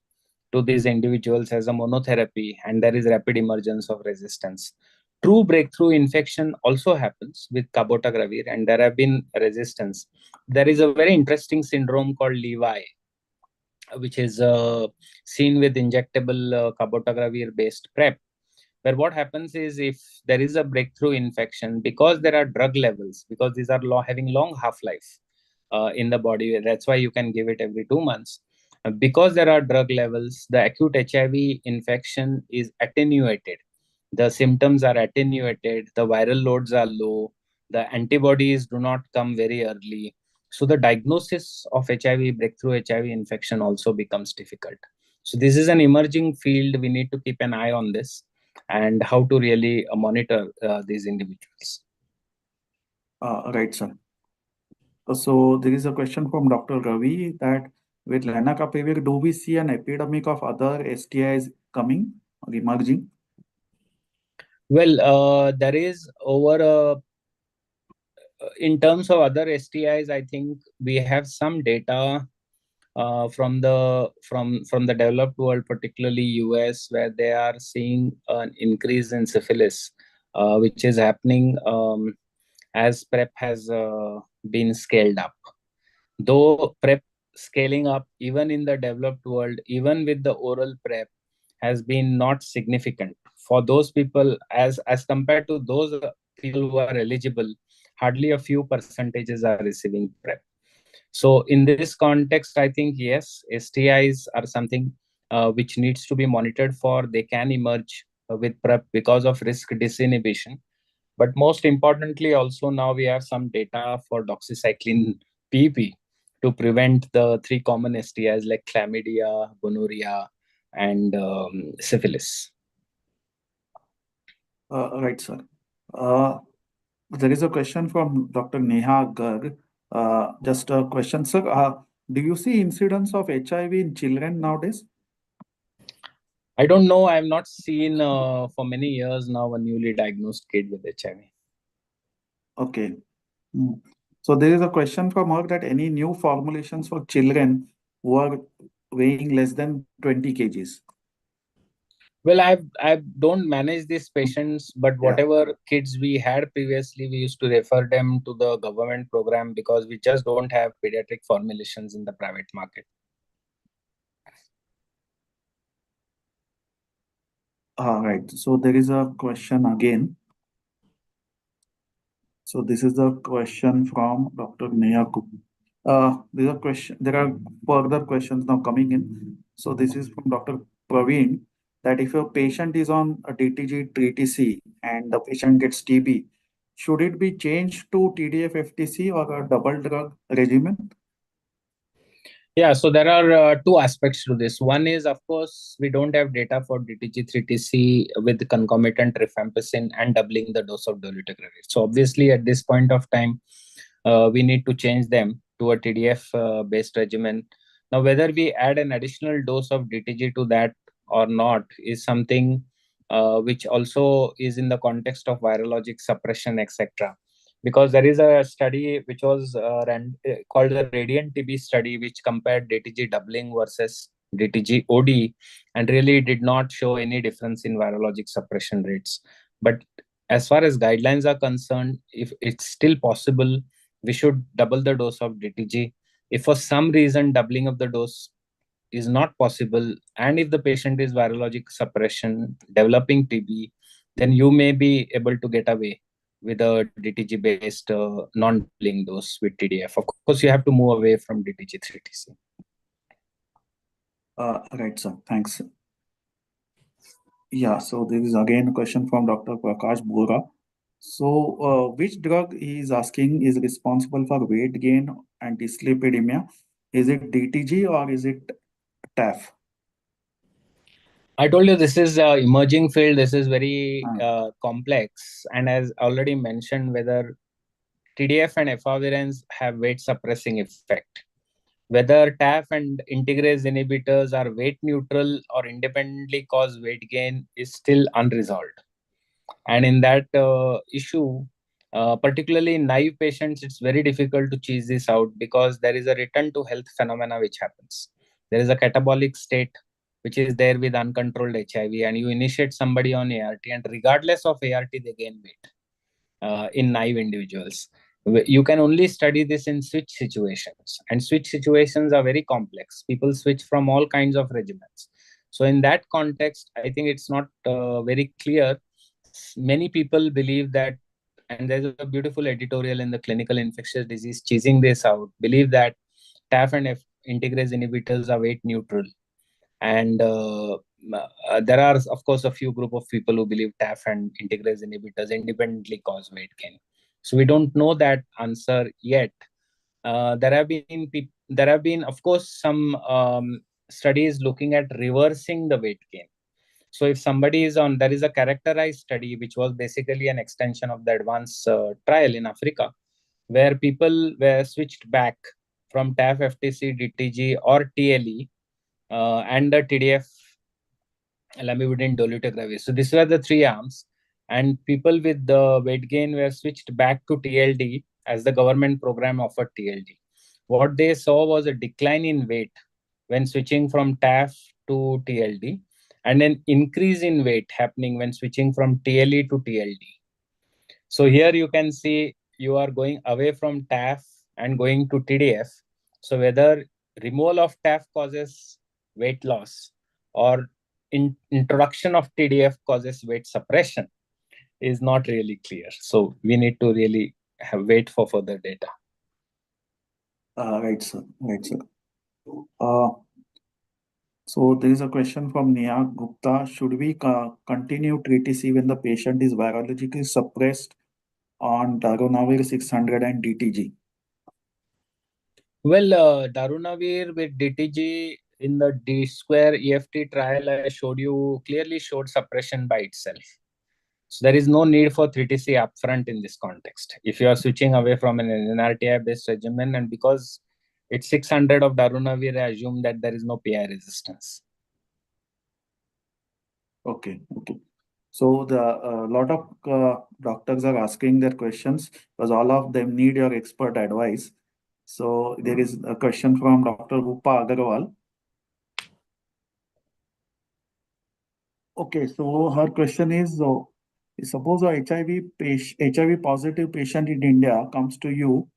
to these individuals as a monotherapy, and there is rapid emergence of resistance. True breakthrough infection also happens with cabotegravir, and there have been resistance. There is a very interesting syndrome called Levi, which is seen with injectable cabotegravir-based PrEP, where what happens is, if there is a breakthrough infection, because there are drug levels, because these are having long half-life in the body, that's why you can give it every 2 months. Because there are drug levels, the acute HIV infection is attenuated. The symptoms are attenuated, the viral loads are low, the antibodies do not come very early. So the diagnosis of HIV, breakthrough HIV infection also becomes difficult. So this is an emerging field. We need to keep an eye on this and how to really monitor these individuals. Right, sir. So there is a question from Dr. Ravi that with lenacapavir, do we see an epidemic of other STIs coming or emerging? Well, there is in terms of other STIs, I think we have some data from the developed world, particularly US, where they are seeing an increase in syphilis, which is happening as PrEP has been scaled up. Though PrEP scaling up, even in the developed world, even with the oral PrEP, has been not significant. For those people, as compared to those people who are eligible, hardly a few percentages are receiving PrEP. So in this context, I think, yes, STIs are something which needs to be monitored for. They can emerge with PrEP because of risk disinhibition. But most importantly, also now we have some data for doxycycline PEP, to prevent the three common STIs like chlamydia, gonorrhea, and syphilis. Right, sir. There is a question from Dr. Neha Garg. Just a question, sir. Do you see incidence of HIV in children nowadays? I don't know. I have not seen for many years now a newly diagnosed kid with HIV. Okay. So there is a question from her that any new formulations for children who are weighing less than 20 kgs? Well, I don't manage these patients, but Yeah. whatever kids we had previously, we used to refer them to the government program because we just don't have pediatric formulations in the private market. Right. So there is a question again. So this is the question from Dr. Neha. There are further questions now coming in. So this is from Dr. Praveen, that if a patient is on a DTG TTC and the patient gets TB, should it be changed to TDF FTC or a double drug regimen? Yeah, so there are two aspects to this. One is, of course, we don't have data for DTG3TC with concomitant rifampicin and doubling the dose of dolutegravir. So obviously, at this point of time, we need to change them to a TDF based regimen. Now, whether we add an additional dose of DTG to that or not is something which also is in the context of virologic suppression, etc. Because there is a study which was called the Radiant TB study, which compared DTG doubling versus DTG OD, and really did not show any difference in virologic suppression rates. But as far as guidelines are concerned, if it's still possible, we should double the dose of DTG. If for some reason doubling of the dose is not possible, and if the patient is virologic suppression developing TB, then you may be able to get away with a DTG based non-doubling dose with TDF. Of course, you have to move away from DTG 3TC. Right, sir. Thanks. Yeah, so there is again a question from Dr. Prakash Bora. So, which drug he is asking is responsible for weight gain and dyslipidemia? Is it DTG or is it TAF? I told you this is an emerging field. This is very complex. And as already mentioned, whether TDF and efavirenz have weight suppressing effect. Whether TAF and integrase inhibitors are weight neutral or independently cause weight gain is still unresolved. And in that issue, particularly in naive patients, it's very difficult to tease this out because there is a return to health phenomena which happens. There is a catabolic state which is there with uncontrolled HIV, and you initiate somebody on ART, and regardless of ART, they gain weight in naive individuals. You can only study this in switch situations, and switch situations are very complex. People switch from all kinds of regimens. So in that context, I think it's not very clear. Many people believe that, and there's a beautiful editorial in the Clinical Infectious Disease teasing this out, believe that TAF and integrase inhibitors are weight neutral. And there are, of course, a few group of people who believe TAF and integrase inhibitors independently cause weight gain. So we don't know that answer yet. There have been, of course, some studies looking at reversing the weight gain. So if somebody is on, there is a characterized study, which was basically an extension of the advanced trial in Africa, where people were switched back from TAF, FTC, DTG, or TLE, and the TDF, lamivudine, dolutegravir. So these were the three arms, and people with the weight gain were switched back to TLD as the government program offered TLD. What they saw was a decline in weight when switching from TAF to TLD, and an increase in weight happening when switching from TLE to TLD. So here you can see you are going away from TAF and going to TDF. So whether removal of TAF causes weight loss or introduction of TDF causes weight suppression is not really clear. So we need to really wait for further data. Right, sir. Right, sir. So there is a question from Neha Gupta. Should we continue TTC when the patient is virologically suppressed on darunavir 600 and DTG? Well, darunavir with DTG in the D square EFT trial I showed you clearly showed suppression by itself. So there is no need for 3TC upfront in this context. If you are switching away from an NRTI-based regimen, and because it's 600 of darunavir, I assume that there is no PI resistance. Okay. So the lot of doctors are asking their questions because all of them need your expert advice. So there is a question from Dr. Rupa Agarwal. Okay, so her question is, suppose a HIV positive patient in India comes to you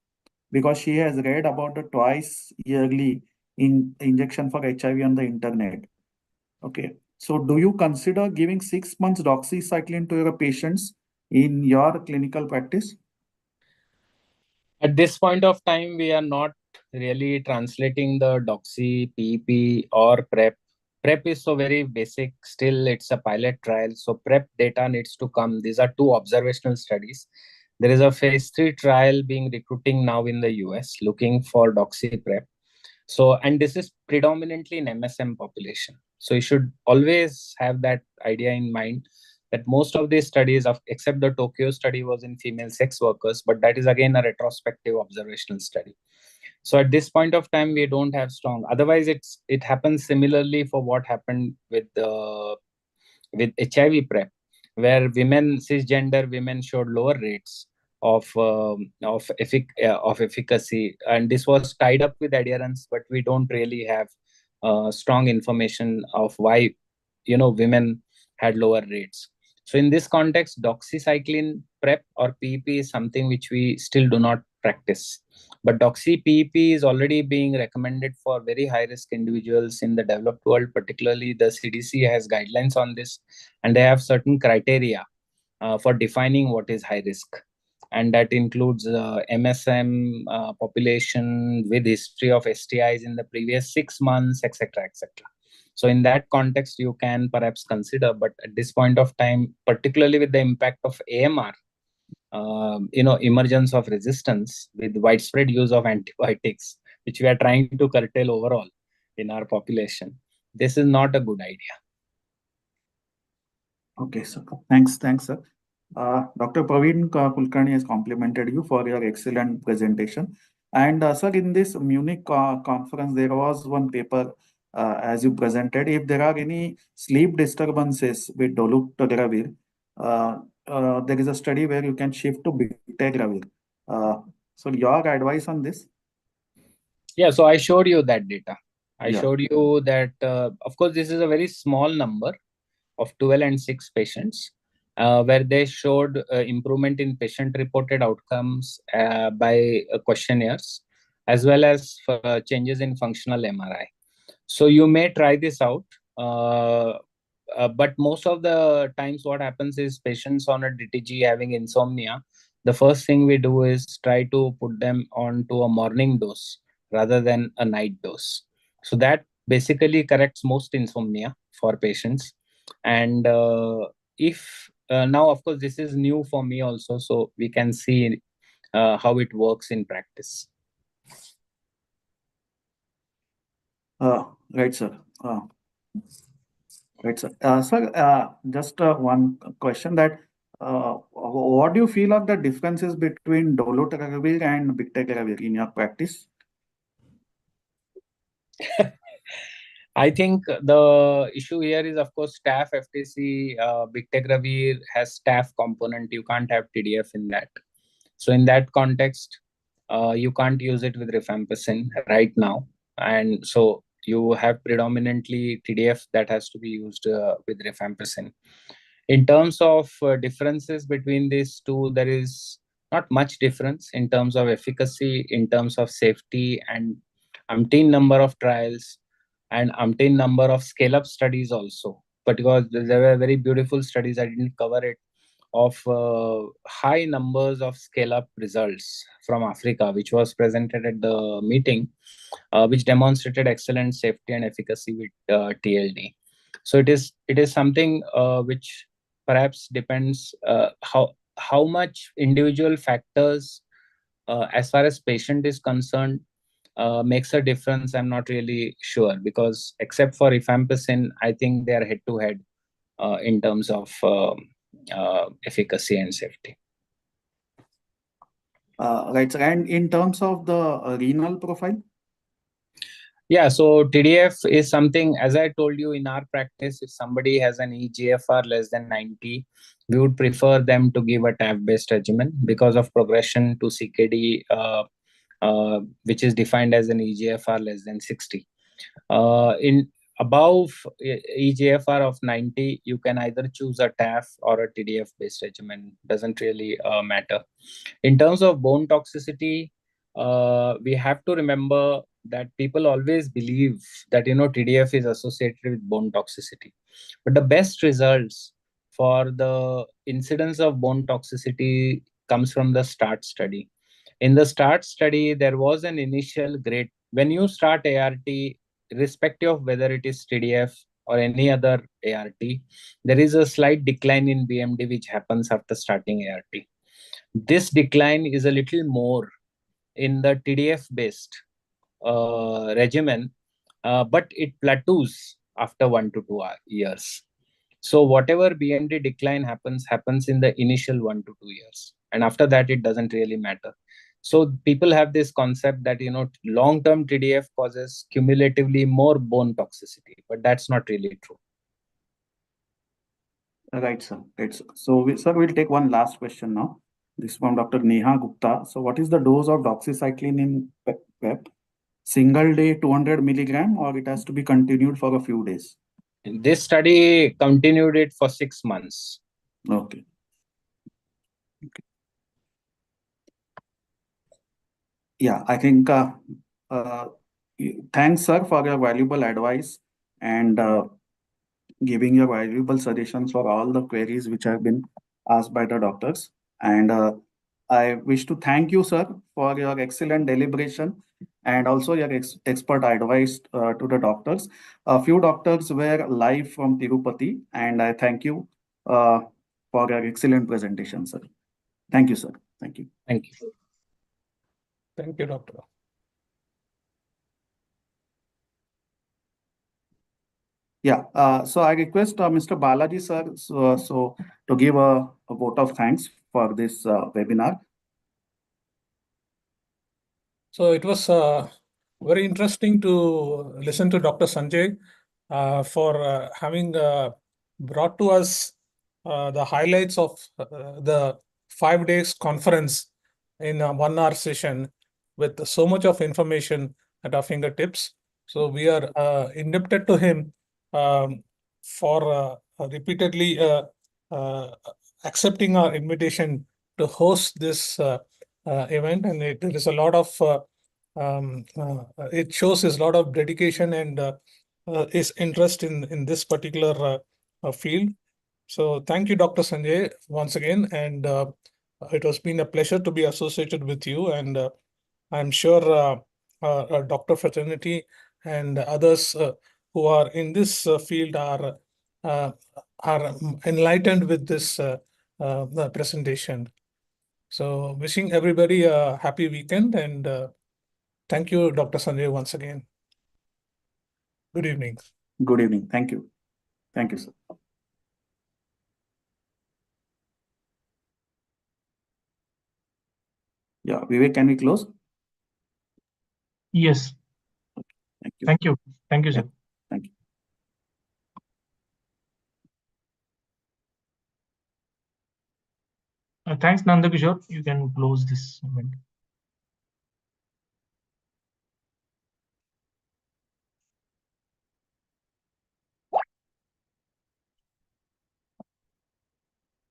because she has read about the twice yearly injection for HIV on the internet. Okay, so do you consider giving 6 months doxycycline to your patients in your clinical practice? At this point of time, we are not really translating the doxy, PEP, or PrEP. PrEP is so very basic. Still, it's a pilot trial. So PrEP data needs to come. These are two observational studies. There is a phase 3 trial being recruiting now in the US looking for doxy PrEP. So, and this is predominantly in MSM population. So you should always have that idea in mind that most of these studies, except the Tokyo study, was in female sex workers, but that is again a retrospective observational study. So at this point of time, we don't have strong. Otherwise, it happens similarly for what happened with HIV PrEP, where cisgender women showed lower rates of efficacy, and this was tied up with adherence, but we don't really have strong information of why women had lower rates. So in this context, doxycycline PrEP or PEP is something which we still do not practice. But doxy PEP is already being recommended for very high risk individuals in the developed world. Particularly, the CDC has guidelines on this, and they have certain criteria for defining what is high risk, and that includes MSM population with history of STIs in the previous 6 months, etc., etc. So in that context, you can perhaps consider, but at this point of time, particularly with the impact of AMR, emergence of resistance with widespread use of antibiotics, which we are trying to curtail overall in our population, this is not a good idea. Okay, sir. Thanks, sir. Dr. Praveen Kulkarni has complimented you for your excellent presentation. And sir, in this Munich conference, there was one paper as you presented. If there are any sleep disturbances with dolutegravir, there is a study where you can shift to bictegravir. So your advice on this? Yeah, so I showed you that data. I Yeah. showed you that, of course, this is a very small number of 12 and 6 patients, where they showed improvement in patient-reported outcomes by questionnaires, as well as changes in functional MRI. So you may try this out, but most of the times what happens is patients on a DTG having insomnia, the first thing we do is try to put them onto a morning dose rather than a night dose. So that basically corrects most insomnia for patients. And if now, of course, this is new for me also, so we can see how it works in practice. Right, sir. Right, sir. Sir, just one question that what do you feel are the differences between dolutegravir and bictegravir in your practice? I think the issue here is, of course, staph FTC. Bictegravir has staph component. You can't have TDF in that. So in that context, you can't use it with rifampicin right now. And so you have predominantly TDF that has to be used with rifampicin. In terms of differences between these two, there is not much difference in terms of efficacy, in terms of safety, and umpteen number of trials and umpteen number of scale-up studies also. But because there were very beautiful studies, I didn't cover it, of high numbers of scale-up results from Africa, which was presented at the meeting, which demonstrated excellent safety and efficacy with TLD. So it is something which perhaps depends how much individual factors as far as patient is concerned. makes a difference, I'm not really sure, because except for rifampicin, I think they are head to head in terms of efficacy and safety. Right, sir. And in terms of the renal profile? Yeah, so TDF is something, as I told you, in our practice, if somebody has an EGFR less than 90, we would prefer them to give a TAF-based regimen because of progression to CKD, which is defined as an EGFR less than 60. In above EGFR of 90, you can either choose a TAF or a TDF-based regimen. Doesn't really matter. In terms of bone toxicity, we have to remember that people always believe that TDF is associated with bone toxicity, but the best results for the incidence of bone toxicity comes from the START study. In the START study, there was an initial grade. When you start ART, irrespective of whether it is TDF or any other ART, there is a slight decline in BMD which happens after starting ART. This decline is a little more in the TDF-based regimen, but it plateaus after 1 to 2 years. So whatever BMD decline happens in the initial 1 to 2 years, and after that it doesn't really matter. So people have this concept that long-term TDF causes cumulatively more bone toxicity, but that's not really true. Right, sir. Right, sir. So, sir, we'll take one last question now. This from Dr. Neha Gupta. So, what is the dose of doxycycline in PEP? Single day 200 milligram, or it has to be continued for a few days? This study continued it for 6 months. Okay. Yeah, I think thanks, sir, for your valuable advice and giving your valuable suggestions for all the queries which have been asked by the doctors. And I wish to thank you, sir, for your excellent deliberation and also your expert advice to the doctors. A few doctors were live from Tirupati, and I thank you for your excellent presentation, sir. Thank you, sir. Thank you. Thank you. Thank you, Doctor. Yeah, so I request Mr. Balaji, sir, so to give a vote of thanks for this webinar. So it was very interesting to listen to Dr. Sanjay for having brought to us the highlights of the 5 days conference in a 1 hour session with so much of information at our fingertips. So we are indebted to him for repeatedly accepting our invitation to host this event, and there is a lot of it shows his lot of dedication and his interest in this particular field. So thank you, Dr. Sanjay, once again, and it has been a pleasure to be associated with you, and I'm sure Dr. Fraternity and others who are in this field are enlightened with this presentation. So wishing everybody a happy weekend, and thank you, Dr. Sanjay, once again. Good evening. Good evening. Thank you. Thank you, sir. Yeah, Vivek, can we close? Yes. Thank you. Thank you. Thank you, Yeah. sir. Thank you. Thanks, Nandakishore. You can close this event.